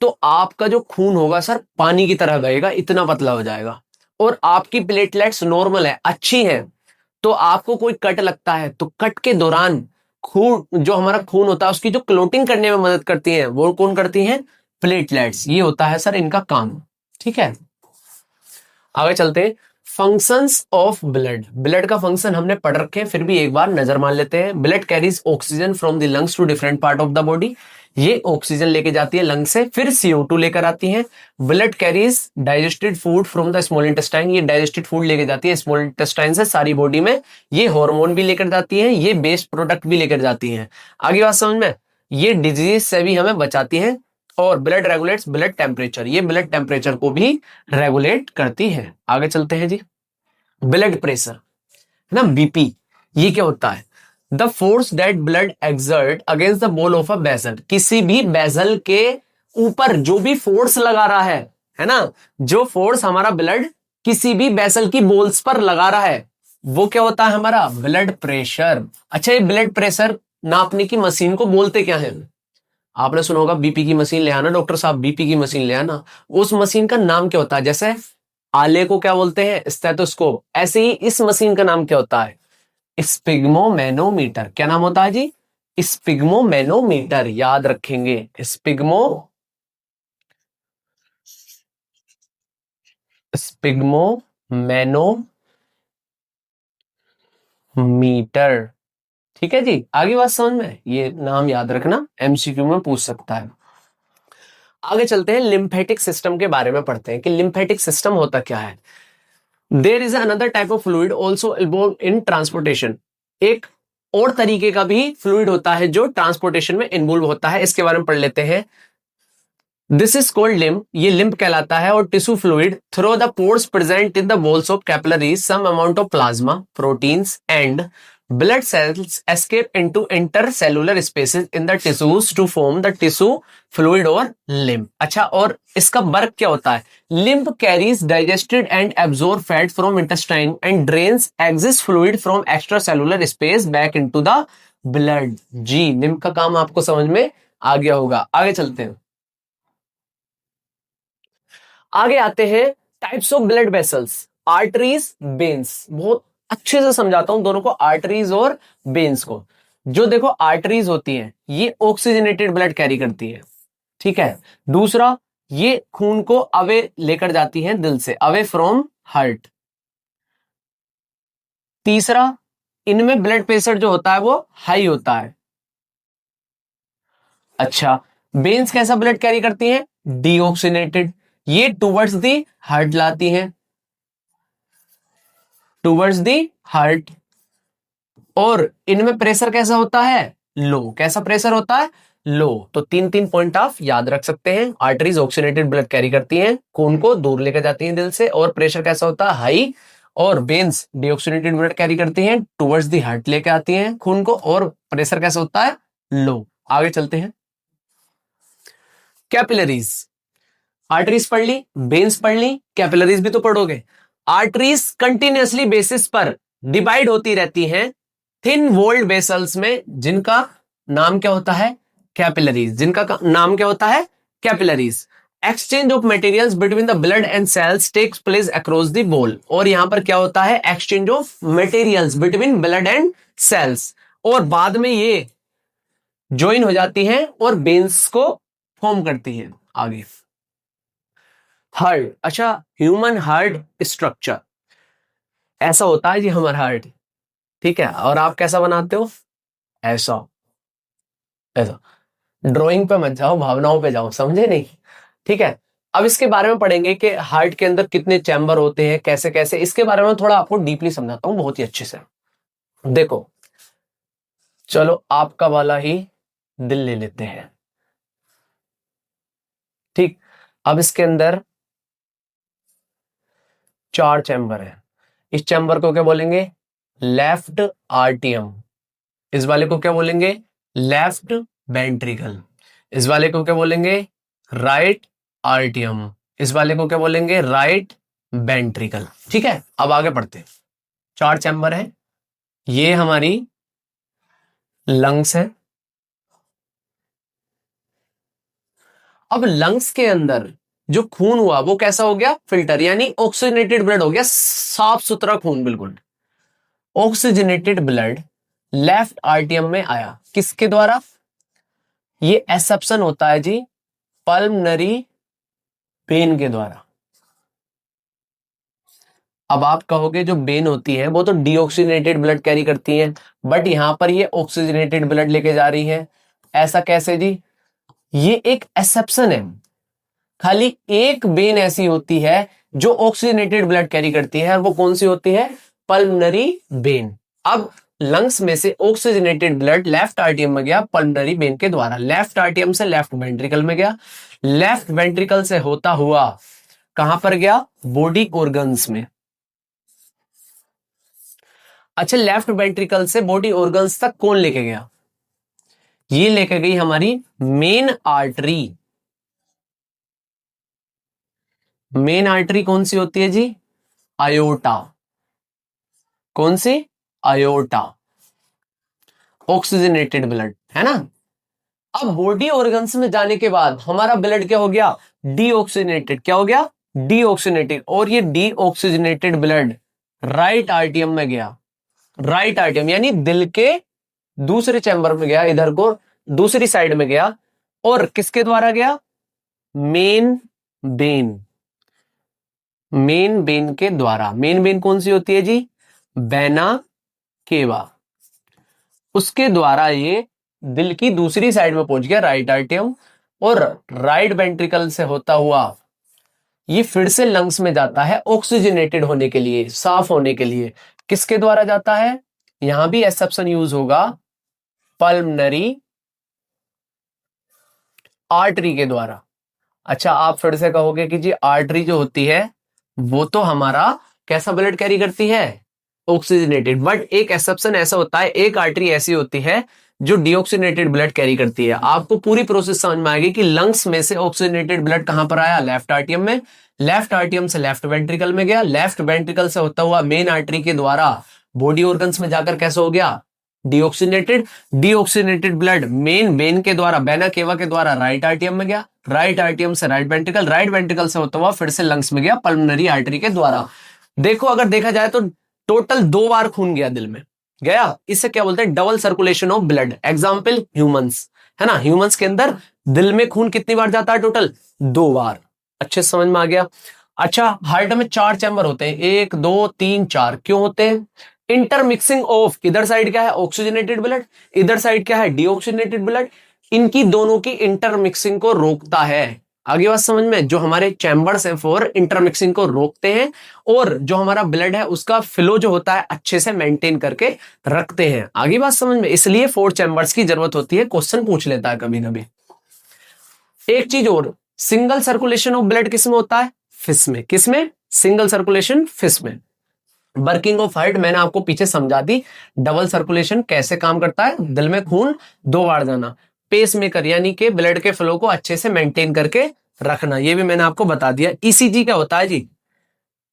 [SPEAKER 1] तो आपका जो खून होगा सर पानी की तरह बहेगा, इतना पतला हो जाएगा। और आपकी प्लेटलेट्स नॉर्मल है, अच्छी है, तो आपको कोई कट लगता है तो कट के दौरान खून, जो हमारा खून होता है उसकी जो क्लोटिंग करने में मदद करती है वो कौन करती है? प्लेटलेट्स। ये होता है सर इनका काम। ठीक है, आगे चलते हैं। फंक्शंस ऑफ ब्लड, ब्लड का फंक्शन हमने पढ़ रखे हैं, फिर भी एक बार नजर मान लेते हैं। Blood carries oxygen from the lungs to different part of the body, ये ऑक्सीजन लेके जाती है लंग से, फिर CO2 लेकर आती है। Blood carries digested food from the small intestine, ये डाइजेस्टेड फूड लेके जाती है स्मॉल इंटेस्टाइन से सारी बॉडी में। ये हार्मोन भी लेकर जाती है, ये बेस्ट प्रोडक्ट भी लेकर जाती है। आगे बात समझ में? ये डिजीज से भी हमें बचाती है। और ब्लड रेगुलेट्स ब्लड टेम्परेचर, ये ब्लड टेम्परेचर को भी रेगुलेट करती है। आगे चलते हैं जी। ब्लड प्रेशर है ना, BP, ये क्या होता है? The force that blood exert against the wall of a vessel, किसी भी वेसल के ऊपर जो भी फोर्स लगा रहा है ना, जो फोर्स हमारा ब्लड किसी भी वेसल की वॉल्स पर लगा रहा है वो क्या होता है? हमारा ब्लड प्रेशर। अच्छा ये ब्लड प्रेशर नापने की मशीन को बोलते क्या है? आपने सुना होगा BP की मशीन ले आना डॉक्टर साहब, BP की मशीन ले आना। उस मशीन का नाम क्या होता है? जैसे आले को क्या बोलते हैं? स्टेथोस्कोप। ऐसे ही इस मशीन का नाम क्या होता है? स्पिग्मोमेनोमीटर। क्या नाम होता है जी? स्पिग्मोमेनोमीटर। याद रखेंगे, स्पिग्मोमेनोमीटर। ठीक है जी, आगे बात समझ में? ये नाम याद रखना, MCQ में पूछ सकता है। आगे चलते हैं, लिम्फेटिक सिस्टम के बारे में पढ़ते हैं कि लिम्फेटिक सिस्टम होता क्या है। There is another type of fluid also involve in transportation, एक और तरीके का भी फ्लूइड होता है जो ट्रांसपोर्टेशन में इन्वॉल्व होता है, इसके बारे में पढ़ लेते हैं। दिस इज कॉल्ड लिम्फ, ये लिम्फ कहलाता है। और tissue fluid through the pores present in the walls of capillaries, some amount of plasma, proteins and blood cells escape into intercellular spaces in the tissues to form the tissue fluid or lymph। अच्छा, और इसका वर्क क्या होता है? lymph carries digested and absorbed fat from intestine and drains excess fluid from extracellular space back into the blood। Ji, lymph का काम आपको समझ में आ गया होगा। आगे चलते हैं, आगे आते हैं types of blood vessels, arteries, veins. बहुत अच्छे से समझाता हूं दोनों को, आर्टरीज और वेन्स को। जो देखो आर्टरीज होती हैं ये ऑक्सीजनेटेड ब्लड कैरी करती है, ठीक है। दूसरा, ये खून को अवे लेकर जाती है दिल से, अवे फ्रॉम हार्ट। तीसरा, इनमें ब्लड प्रेशर जो होता है वो हाई होता है। अच्छा, वेन्स कैसा ब्लड कैरी करती हैं? डीऑक्सीनेटेड, ये टुवर्ड्स दी हार्ट लाती हैं, टुवर्ड्स दी हार्ट। और इनमें प्रेशर कैसा होता है? लो। कैसा प्रेशर होता है? लो। तो तीन तीन पॉइंट आप याद रख सकते हैं। आर्टरीज ऑक्सीनेटेड ब्लड कैरी करती हैं, खून को दूर लेकर जाती हैं दिल से, और प्रेशर कैसा होता है? हाई। और वेन्स डीऑक्सीनेटेड ब्लड कैरी करती हैं, टुवर्ड्स दी हार्ट लेके आती हैं खून को, और प्रेशर कैसा होता है? लो। आगे चलते हैं, कैपिलरीज। आर्टरीज पढ़ ली, वेन्स पढ़ ली, कैपिलरीज भी तो पढ़ोगे। आर्टरीज कंटिन्यूअसली बेसिस पर डिवाइड होती रहती हैं थिन वॉल्ड वेसल्स में, जिनका नाम क्या होता है? कैपिलरीज। जिनका नाम क्या होता है? Capillaries. Exchange of materials between the blood and cells takes place across the wall. और यहां पर क्या होता है? Exchange of materials between blood and cells. और बाद में ये ज्वाइन हो जाती हैं और वेन्स को फॉर्म करती हैं आगे। हार्ट, अच्छा ह्यूमन हार्ट स्ट्रक्चर ऐसा होता है जी हमारा हार्ट, ठीक है। और आप कैसा बनाते हो, ऐसा, ऐसा। ड्राइंग पे मत जाओ, भावनाओं पे जाओ, समझे नहीं, ठीक है। अब इसके बारे में पढ़ेंगे कि हार्ट के अंदर कितने चैम्बर होते हैं, कैसे कैसे, इसके बारे में थोड़ा आपको डीपली समझाता हूं बहुत ही अच्छे से। देखो चलो आपका वाला ही दिल ले लेते हैं, ठीक। अब इसके अंदर 4 चैम्बर है। इस चैम्बर को क्या बोलेंगे, लेफ्ट आर्टियम। इस वाले को क्या बोलेंगे, लेफ्ट वेंट्रिकल। इस वाले को क्या बोलेंगे, राइट आर्टियम। इस वाले को क्या बोलेंगे, राइट वेंट्रिकल, ठीक है। अब आगे बढ़ते हैं। 4 चैम्बर है, ये हमारी लंग्स है। अब लंग्स के अंदर जो खून हुआ वो कैसा हो गया, फिल्टर, यानी ऑक्सीजनेटेड ब्लड हो गया, साफ सुथरा खून बिल्कुल। ऑक्सीजनेटेड ब्लड लेफ्ट आर्टियम में आया, किसके द्वारा, ये एक्सेप्शन होता है जी पल्मनरी वेन के द्वारा। अब आप कहोगे जो वेन होती है वो तो डीऑक्सीजनेटेड ब्लड कैरी करती है, बट यहां पर ये ऑक्सीजनेटेड ब्लड लेके जा रही है, ऐसा कैसे जी, ये एक एक्सेप्शन है। खाली एक वेन ऐसी होती है जो ऑक्सीजनेटेड ब्लड कैरी करती है, वो कौन सी होती है, पल्मनरी वेन। अब लंग्स में से ऑक्सीजनेटेड ब्लड लेफ्ट आर्टियम में गया पल्मनरी वेन के द्वारा, लेफ्ट आर्टियम से लेफ्ट वेंट्रिकल में गया, लेफ्ट वेंट्रिकल से होता हुआ कहां पर गया, बॉडी ऑर्गन्स में। अच्छा, लेफ्ट वेंट्रिकल से बॉडी ऑर्गन्स तक कौन लेके गया, ये लेके गई हमारी मेन आर्टरी। मेन आर्टरी कौन सी होती है जी, आयोटा। कौन सी, आयोटा। ऑक्सीजनेटेड ब्लड है ना। अब बॉडी ऑर्गन्स में जाने के बाद हमारा ब्लड क्या हो गया, डीऑक्सीजनेटेड। क्या हो गया, डीऑक्सीजनेटेड। और ये डीऑक्सीजनेटेड ब्लड राइट आर्टियम में गया, राइट आर्टियम यानी दिल के दूसरे चैम्बर में गया, इधर को दूसरी साइड में गया। और किसके द्वारा गया, मेन वेन, मेन वेन के द्वारा। मेन वेन कौन सी होती है जी, वेना केवा। उसके द्वारा ये दिल की दूसरी साइड में पहुंच गया, राइट आर्टियम। और राइट वेंट्रिकल से होता हुआ ये फिर से लंग्स में जाता है ऑक्सीजनेटेड होने के लिए, साफ होने के लिए। किसके द्वारा जाता है, यहां भी एक्सेप्शन यूज होगा, पल्मनरी आर्टरी के द्वारा। अच्छा, आप फिर से कहोगे कि जी आर्टरी जो होती है वो तो हमारा कैसा ब्लड कैरी करती है, ऑक्सीजनेटेड। बट एक एक्सेप्शन ऐसा होता है, एक आर्टरी ऐसी होती है जो डीऑक्सीजनेटेड ब्लड कैरी करती है। आपको पूरी प्रोसेस समझ में आएगी कि लंग्स में से ऑक्सीजनेटेड ब्लड कहां पर आया, लेफ्ट आर्टियम में, लेफ्ट आर्टियम से लेफ्ट वेंट्रिकल में गया, लेफ्ट वेंट्रिकल से होता हुआ मेन आर्टरी के द्वारा बॉडी ऑर्गन्स में जाकर कैसा हो गया, deoxygenated. Deoxygenated blood main vein के द्वारा, वेना केवा के द्वारा राइट आर्टियम में गया, राइट आर्टियम से राइट वेंट्रिकल, राइट वेंट्रिकल से होता हुआ फिर से लंग्स में गया पल्मनरी आर्टरी के द्वारा। देखो अगर देखा जाए तो टोटल 2 बार खून गया दिल में, गया। इससे क्या बोलते हैं, double circulation of blood. Example humans, है ना, ह्यूमंस के अंदर दिल में खून कितनी बार जाता है, टोटल 2 बार। अच्छे समझ में आ गया। अच्छा, हार्ट में 4 चैम्बर होते हैं, 1 2 3 4। क्यों होते हैं, इंटरमिक्सिंग ऑफ, इधर साइड क्या है ऑक्सीजनेटेड ब्लड, इधर साइड क्या है डीऑक्सीजनेटेड ब्लड, इनकी दोनों की इंटरमिक्सिंग को रोकता है। आगे बात समझ में, जो हमारे चैम्बर्स हैं फॉर इंटरमिक्सिंग को रोकते हैं, और जो हमारा ब्लड है उसका फ्लो जो होता है अच्छे से मेंटेन करके रखते हैं। आगे बात समझ में, इसलिए 4 चैम्बर्स की जरूरत होती है, क्वेश्चन पूछ लेता है कभी कभी। एक चीज और, सिंगल सर्कुलेशन ऑफ ब्लड किसमें होता है, फिश में। किसमें, सिंगल सर्कुलेशन फिश में। वर्किंग ऑफ हार्ट मैंने आपको पीछे समझा दी, डबल सर्कुलेशन कैसे काम करता है, दिल में खून 2 बार जाना, पेस मेकर यानी कि ब्लड के फ्लो को अच्छे से मेंटेन करके रखना, ये भी मैंने आपको बता दिया। ईसीजी क्या होता है जी,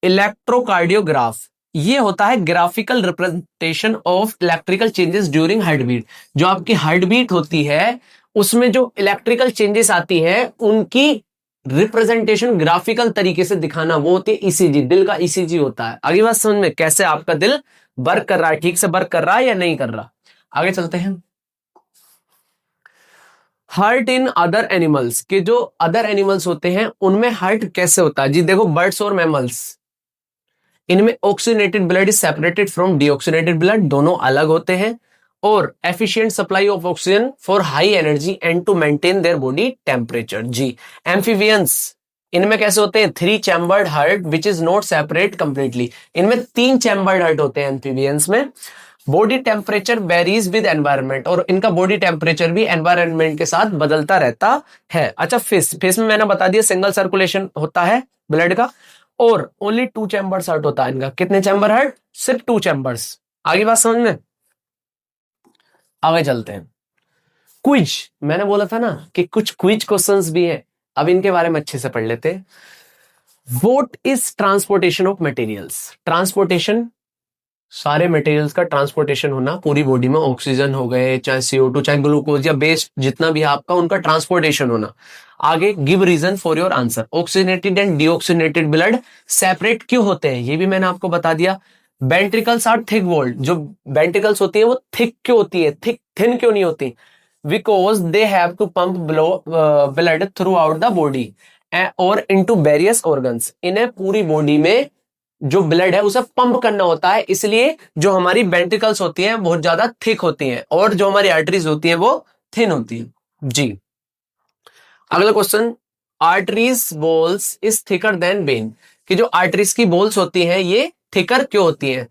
[SPEAKER 1] इलेक्ट्रोकार्डियोग्राफ। ये होता है graphical representation of electrical changes during heart beat. जो आपकी हार्ट बीट होती है उसमें जो इलेक्ट्रिकल चेंजेस आती है उनकी रिप्रेजेंटेशन ग्राफिकल तरीके से दिखाना, वो होती है ईसीजी। दिल का ईसीजी होता है। आगे बात समझ में, कैसे आपका दिल वर्क कर रहा है, ठीक से वर्क कर रहा है या नहीं कर रहा। आगे चलते हैं। हर्ट इन अदर एनिमल्स, के जो अदर एनिमल्स होते हैं उनमें हर्ट कैसे होता है जी। देखो बर्ड्स और मैमल्स, इनमें oxygenated blood is separated from deoxygenated blood, दोनों अलग होते हैं। और efficient supply of oxygen for high energy and to maintain their body temperature जी। एम्फीबियंस, इनमें कैसे होते हैं, 3 chambered heart which is not separate completely, इनमें 3 चैम्बर्ड हार्ट होते हैं एम्फीबियंस में। Body temperature varies with environment, और इनका बॉडी टेम्परेचर भी एनवायरनमेंट के साथ बदलता रहता है। अच्छा फिश में मैंने बता दिया सिंगल सर्कुलेशन होता है ब्लड का, और ओनली 2 चैम्बर्स हार्ट होता है इनका। कितने चैम्बर हार्ट, सिर्फ 2 चैम्बर्स। आगे बात समझ में, आगे चलते हैं। क्विज, मैंने बोला था ना कि कुछ क्विज क्वेश्चंस भी हैं, अब इनके बारे में अच्छे से पढ़ लेते हैं। What is transportation of materials, transportation, सारे मटेरियल्स का ट्रांसपोर्टेशन होना पूरी बॉडी में, ऑक्सीजन हो गए, चाहे CO2, चाहे ग्लूकोज या बेस जितना भी आपका, उनका ट्रांसपोर्टेशन होना। आगे give reason for your answer. Oxygenated and deoxygenated blood separate क्यों होते हैं, ये भी मैंने आपको बता दिया। वेंट्रिकल्स आर थिक वॉल्ड, जो वेंट्रिकल्स होती है वो थिक क्यों होती है, थिक थिन क्यों नहीं होती, because they have to pump blood throughout the body और इनटू वेरियस ऑर्गन्स। इन्हें पूरी बॉडी में जो ब्लड है उसे पंप करना होता है, इसलिए जो हमारी वेंट्रिकल्स होती हैं बहुत ज्यादा थिक होती हैं, और जो हमारी आर्टरीज होती हैं वो थिन होती है जी। अगला question, arteries walls is thicker than vein, कि जो आर्टरीज की बोल्स होती हैं ये थिकर क्यों होती हैं।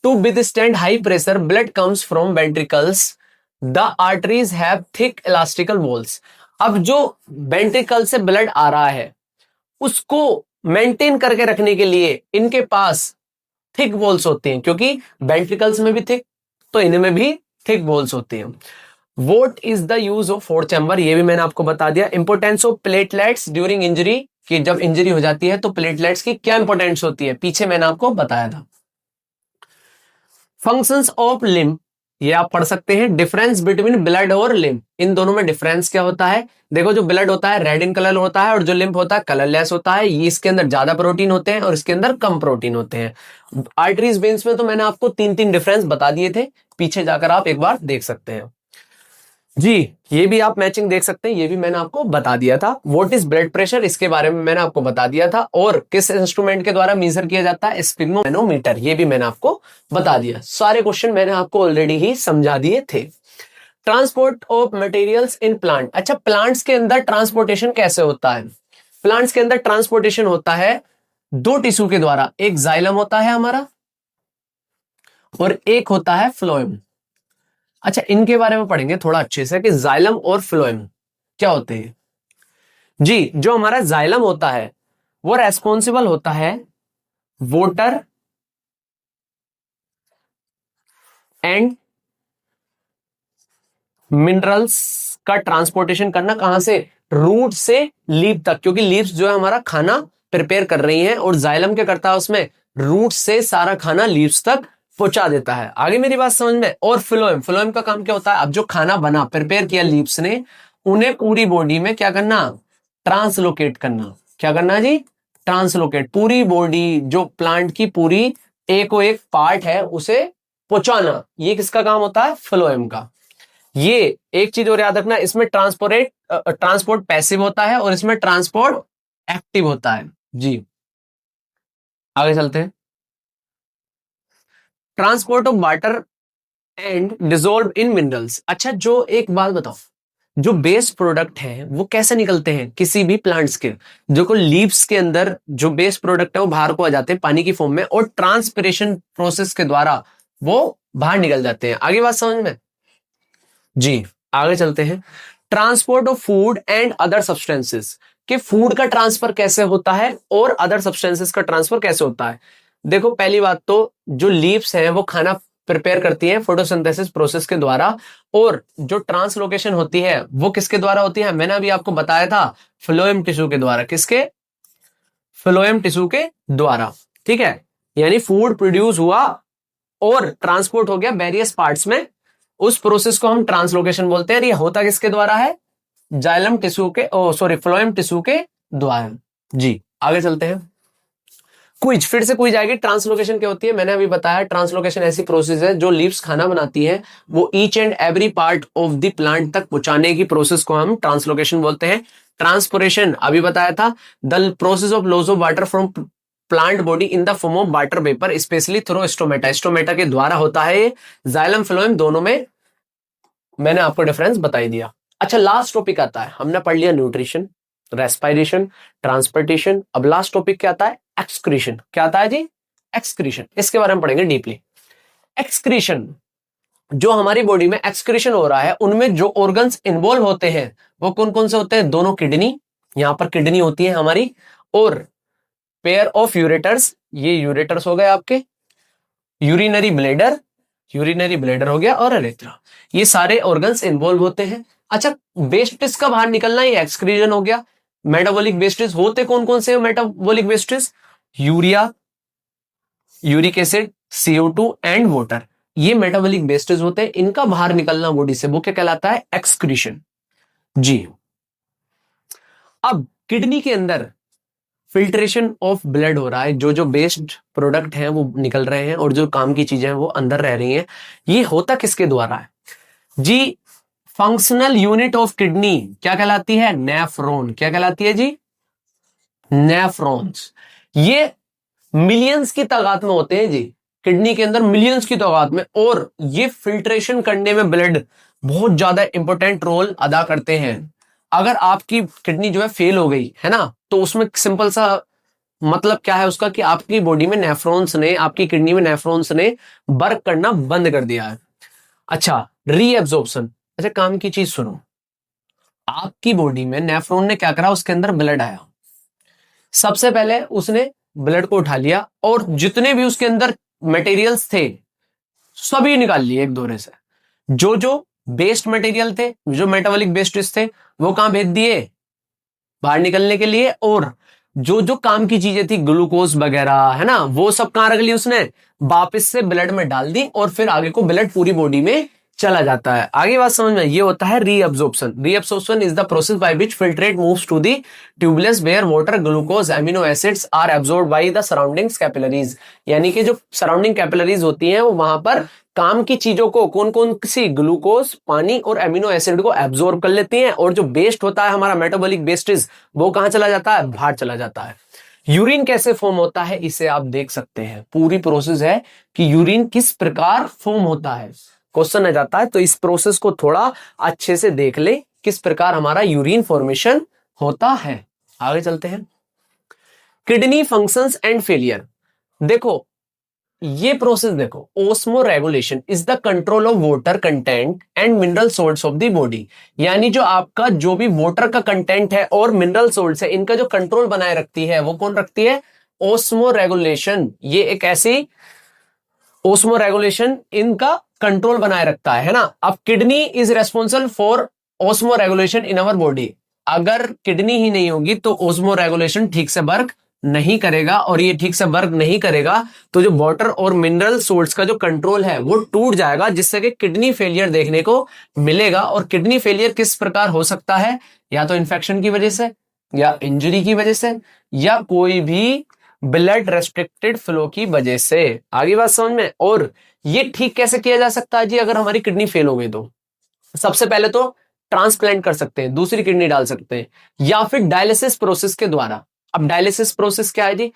[SPEAKER 1] To withstand high pressure blood comes from ventricles, the arteries have thick elastical walls. अब जो वेंट्रिकल से ब्लड आ रहा है उसको मेंटेन करके रखने के लिए इनके पास थिक वॉल्स होती हैं, क्योंकि वेंट्रिकल्स में भी थिक तो इनमें भी थिक वॉल्स होती हैं। What is the use of 4 chamber, ये भी मैंने आपको बता दिया। Importance of platelets during injury, कि जब इंजरी हो जाती है तो प्लेटलेट्स की क्या इंपोर्टेंस होती है, पीछे मैंने आपको बताया था। फंक्शंस ऑफ लिम्ब, ये आप पढ़ सकते हैं। डिफरेंस बिटवीन ब्लड और लिम्ब, इन दोनों में डिफरेंस क्या होता है। देखो जो ब्लड होता है रेड इन कलर होता है, और जो लिम्ब होता है कलरलेस होता है। ये इसके अंदर ज्यादा प्रोटीन होते हैं और इसके अंदर कम प्रोटीन होते हैं। आर्टरीज वेन्स में तो मैंने आपको 3 डिफरेंस बता दिए थे, पीछे जाकर आप एक बार देख सकते हैं जी। ये भी आप मैचिंग देख सकते हैं, ये भी मैंने आपको बता दिया था। व्हाट इज ब्लड प्रेशर, इसके बारे में मैंने आपको बता दिया था। और किस इंस्ट्रूमेंट के द्वारा मेजर किया जाता है, स्फिग्मोमेनोमीटर, ये भी मैंने आपको बता दिया। सारे क्वेश्चन मैंने आपको ऑलरेडी ही समझा दिए थे। Transport of materials in plant, अच्छा प्लांट्स के अंदर ट्रांसपोर्टेशन कैसे होता है। प्लांट्स के अंदर ट्रांसपोर्टेशन होता है 2 टिश्यू के द्वारा, एक जाइलम होता है हमारा और एक होता है फ्लोएम। अच्छा इनके बारे में पढ़ेंगे थोड़ा अच्छे से कि जाइलम और फ्लोएम क्या होते हैं जी। जो हमारा जाइलम होता है वो रेस्पॉन्सिबल होता है वाटर एंड मिनरल्स का ट्रांसपोर्टेशन करना, कहां से, रूट से लीफ तक, क्योंकि लीव्स जो है हमारा खाना प्रिपेयर कर रही हैं, और जाइलम क्या करता है उसमें, रूट से सारा खाना लीव्स तक पहुंचा देता है। आगे मेरी बात समझ में। और फ्लोएम, फ्लोएम का काम क्या होता है, अब जो खाना बना प्रिपेयर किया लीव्स ने, उन्हें पूरी बॉडी में क्या करना, ट्रांसलोकेट करना। क्या करना जी, ट्रांसलोकेट, पूरी बॉडी जो प्लांट की पूरी एक पार्ट है उसे पहुंचाना, ये किसका काम होता है, फ्लोएम का। ये एक चीज और याद रखना, इसमें ट्रांसपोर्ट पैसिव होता है और इसमें ट्रांसपोर्ट एक्टिव होता है जी। आगे चलते हैं। Transport of water and dissolve in minerals, अच्छा जो एक बात बताओ, जो बेस प्रोडक्ट है वो कैसे निकलते हैं किसी भी प्लांट्स के, जो को लीव्स के अंदर जो बेस प्रोडक्ट है वो बाहर को आ जाते हैं पानी की फॉर्म में, और ट्रांसपिरेशन प्रोसेस के द्वारा वो बाहर निकल जाते हैं। आगे बात समझ में जी। आगे चलते हैं। Transport of food and other substances, कि फूड का ट्रांसफर कैसे होता है और अदर सब्सटेंसेस का ट्रांसफर कैसे होता है। देखो पहली बात तो जो लीव्स हैं वो खाना प्रिपेयर करती हैं फोटोसिंथेसिस प्रोसेस के द्वारा, और जो ट्रांसलोकेशन होती है वो किसके द्वारा होती है, मैंने अभी आपको बताया था, फ्लोएम टिश्यू के द्वारा। किसके, फ्लोएम टिश्यू के द्वारा, ठीक है। यानी फूड प्रोड्यूस हुआ और ट्रांसपोर्ट हो गया वेरियस पार्ट्स में, उस प्रोसेस को हम ट्रांसलोकेशन बोलते हैं। ये होता किसके द्वारा है, जाइलम टिश्यू के, फ्लोएम टिश्यू के द्वारा जी। आगे चलते हैं। क्विज, फिर से क्विज आएगी। ट्रांसलोकेशन क्या होती है, मैंने अभी बताया ट्रांसलोकेशन ऐसी प्रोसेस है जो लीव्स खाना बनाती है, वो each and every part of the plant तक पहुंचाने की प्रोसेस को हम ट्रांसलोकेशन बोलते हैं। ट्रांसपोरेशन अभी बताया था, the process of loss of water from plant body in the form of water vapour specially through stomata, stomata के द्वारा होता है ये। जाइलम फ्लोएम दोनों में मैंने आपको डिफरेंस बताई दिया। अच्छा, लास्ट टॉपिक आता है, हमने पढ़ लिया न्यूट्रिशन, रेस्पिरेशन, ट्रांसपोर्टेशन। अब लास्ट टॉपिक क्या आता है, एक्सक्रीशन। क्या आता है जी, एक्सक्रीशन। इसके बारे में पढ़ेंगे डीपली। एक्सक्रीशन, जो हमारी बॉडी में एक्सक्रीशन हो रहा है उनमें जो ऑर्गन्स इन्वॉल्व होते हैं वो कौन कौन से होते हैं, दोनों किडनी, यहां पर किडनी होती है हमारी, और पेयर ऑफ यूरेटर्स, ये यूरेटर्स हो गए आपके, यूरिनरी ब्लेडर, यूरिनरी ब्लेडर हो गया, और अरेथ्रा, ये सारे ऑर्गन्स इन्वॉल्व होते हैं। अच्छा, वेस्टेज का बाहर निकलना ये एक्सक्रीजन हो गया। मेटाबॉलिक वेस्टेज होते कौन कौन से metabolic wastage, urea, uric acid, CO2 and water, ये मेटाबॉलिक वेस्टेज होते हैं। इनका बाहर निकलना बॉडी से वो क्या कहलाता है, एक्सक्रीशन जी। अब किडनी के अंदर फिल्ट्रेशन ऑफ ब्लड हो रहा है, जो जो वेस्ट प्रोडक्ट हैं वो निकल रहे हैं और जो काम की चीजें हैं वो अंदर रह रही हैं। ये होता किसके द्वारा है जी, फंक्शनल यूनिट ऑफ किडनी क्या कहलाती है, नेफ्रॉन। क्या कहलाती है जी, नेफ्रॉन्स। ये मिलियंस की तादाद में होते हैं जी किडनी के अंदर, मिलियंस की तादाद में, और ये फिल्ट्रेशन करने में ब्लड बहुत ज्यादा इंपॉर्टेंट रोल अदा करते हैं। अगर आपकी किडनी जो है फेल हो गई है ना, तो उसमें सिंपल सा मतलब क्या है उसका, कि आपकी बॉडी में नेफ्रॉन्स ने, आपकी किडनी में नेफ्रॉन्स ने वर्क करना बंद कर दिया है। अच्छा, रीएब्जॉर्प्शन। अच्छा, काम की चीज सुनो, आपकी बॉडी में नेफ्रॉन ने क्या करा, उसके अंदर ब्लड आया, सबसे पहले उसने ब्लड को उठा लिया और जितने भी उसके अंदर मटेरियल्स थे सभी निकाल लिए एक दौरे से। जो जो वेस्ट मटेरियल थे, जो मेटाबॉलिक वेस्टेज थे, वो कहां भेज दिए, बाहर निकलने के लिए। और जो जो काम की चीजें थी, ग्लूकोज वगैरह है ना, वो सब कहां रख ली उसने, वापस से ब्लड में डाल दी, और फिर आगे को ब्लड पूरी बॉडी में चला जाता है। आगे बात समझ में, ये होता है reabsorption. Reabsorption is the process by which filtrate moves to the tubules where water, glucose, amino acids are absorbed by the surroundings capillaries. यानी कि जो सराउंडिंग कैपिलरीज होती हैं वो वहां पर काम की चीजों को, कौन कौन सी, ग्लूकोज, पानी और एमिनो एसिड को एब्जॉर्ब कर लेती हैं, और जो वेस्ट होता है हमारा मेटाबॉलिक वेस्टेज, वो कहां चला जाता है, बाहर चला जाता है। यूरिन कैसे फॉर्म होता है इसे आप देख सकते हैं, पूरी प्रोसेस है कि यूरिन किस प्रकार फॉर्म होता है, क्वेश्चन आ जाता है। तो इस प्रोसेस को थोड़ा अच्छे से देख ले, किस प्रकार हमारा यूरिन फॉर्मेशन होता है। आगे चलते हैं, किडनी फंक्शंस एंड फेलियर। देखो ये प्रोसेस देखो, osmo regulation is the control of water content and mineral salts of the body. यानी जो आपका जो भी वाटर का कंटेंट है और मिनरल सोल्ट्स है, इनका जो कंट्रोल बनाए रखती है वो कौन रखती है, ओस्मो रेगुलेशन। ये एक ऐसी ओस्मो रेगुलेशन इनका कंट्रोल बनाए रखता है ना। अब kidney is responsible for osmo regulation in our body. अगर किडनी ही नहीं होगी तो ओस्मो रेगुलेशन ठीक से वर्क नहीं करेगा, और ये ठीक से वर्क नहीं करेगा तो जो वाटर और मिनरल सोर्स का जो कंट्रोल है वो टूट जाएगा, जिससे कि किडनी फेलियर देखने को मिलेगा। और किडनी फेलियर किस प्रकार हो सकता है, या तो इन्फेक्शन की वजह से, या इंजरी की वजह से, या कोई भी ब्लड रेस्ट्रिक्टेड फ्लो की वजह से। आगे बात समझ में। और ये ठीक कैसे किया जा सकता है जी, अगर हमारी किडनी फेल हो गई तो सबसे पहले तो ट्रांसप्लांट कर सकते हैं, दूसरी किडनी डाल सकते हैं, या फिर डायलिसिस प्रोसेस के द्वारा। अब डायलिसिस प्रोसेस क्या है जी,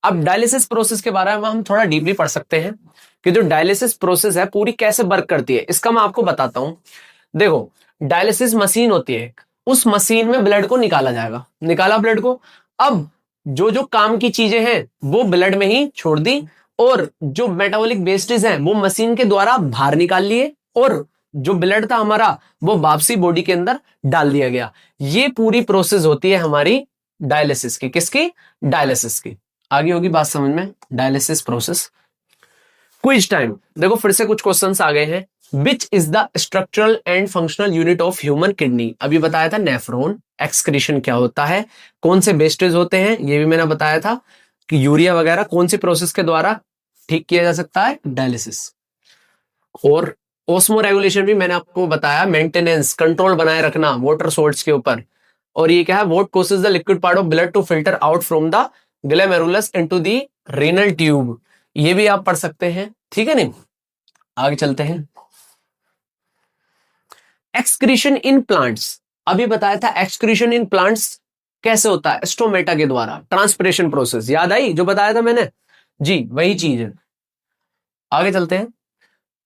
[SPEAKER 1] अब डायलिसिस प्रोसेस के बारे में हम थोड़ा डीपली पढ़ सकते हैं कि जो डायलिसिस प्रोसेस है पूरी कैसे वर्क करती है, इसका मैं आपको बताता हूं। देखो, डायलिसिस मशीन होती है, उस मशीन में ब्लड को निकाला जाएगा, निकाला ब्लड को, अब जो जो काम की चीजें हैं वो ब्लड में ही छोड़ दी, और जो मेटाबॉलिक वेस्टेज हैं वो मशीन के द्वारा बाहर निकाल लिए, और जो ब्लड था हमारा वो वापसी बॉडी के अंदर डाल दिया गया। ये पूरी प्रोसेस होती है हमारी डायलिसिस की, किसकी, डायलिसिस की। आगे होगी बात समझ में, डायलिसिस प्रोसेस। Quiz time. देखो फिर से कुछ क्वेश्चंस आ गए हैं। Which is the structural and functional unit of human kidney. अभी बताया था नेफ्रॉन। एक्सक्रीशन क्या होता है, कौन से वेस्टेज होते हैं, ये भी मैंने बताया था कि यूरिया वगैरह कौन सी प्रोसेस के द्वारा ठीक किया जा सकता है, डायलिसिस। और ओस्मो रेगुलेशन भी मैंने आपको बताया, मेंटेनेंस, कंट्रोल बनाए रखना वाटर सोर्स के ऊपर। और ये क्या है, what causes the liquid part of blood to filter out from the glomerulus into the renal tube, ये भी आप पढ़ सकते हैं, ठीक है नहीं। आगे चलते हैं। एक्सक्रीशन इन प्लांट्स, अभी बताया था एक्सक्रीशन इन प्लांट्स कैसे होता है, स्टोमेटा के द्वारा, ट्रांसपिरेशन प्रोसेस, याद आई जो बताया था मैंने जी, वही चीज है। आगे चलते हैं।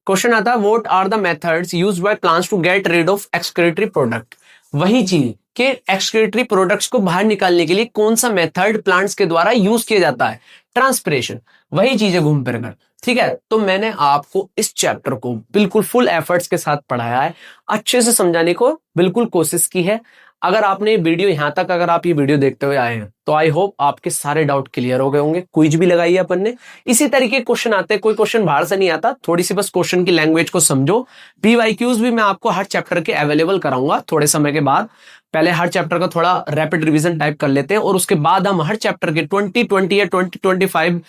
[SPEAKER 1] क्वेश्चन आता है what are the methods used by plants to get rid of excretory product, वही चीज कि एक्सक्रीटरी प्रोडक्ट्स को बाहर निकालने के लिए कौन सा मेथड प्लांट्स के द्वारा यूज किया जाता है, ट्रांसपिरेशन, वही चीज है घूम फिर कर, ठीक है। तो मैंने आपको इस चैप्टर को बिल्कुल फुल एफर्ट्स के साथ पढ़ाया है, अच्छे से समझाने को बिल्कुल कोशिश की है। अगर आपने वीडियो यहां तक, अगर आप ये वीडियो देखते हुए आए हैं तो आई होप आपके सारे डाउट क्लियर हो गए होंगे। क्विज भी लगाई है अपन ने, इसी तरीके क्वेश्चन आते हैं, कोई क्वेश्चन बाहर से नहीं आता, थोड़ी सी बस क्वेश्चन की लैंग्वेज को समझो। पीवाईक्यूज भी मैं आपको हर चैप्टर के अवेलेबल कराऊंगा थोड़े समय के बाद। पहले हर चैप्टर का थोड़ा रैपिड रिवीजन टाइप कर लेते हैं और उसके बाद हम हर चैप्टर के 2020 या 2025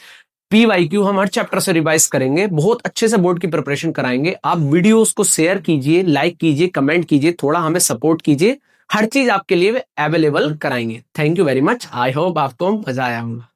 [SPEAKER 1] पीवाईक्यू हम हर चैप्टर से रिवाइज करेंगे, बहुत अच्छे से बोर्ड की प्रिपरेशन कराएंगे। आप वीडियोस को शेयर कीजिए, लाइक कीजिए, कमेंट कीजिए, थोड़ा हमें सपोर्ट कीजिए, हर चीज आपके लिए अवेलेबल कराएंगे। Thank you very much, I hope आपको मजा आया होगा।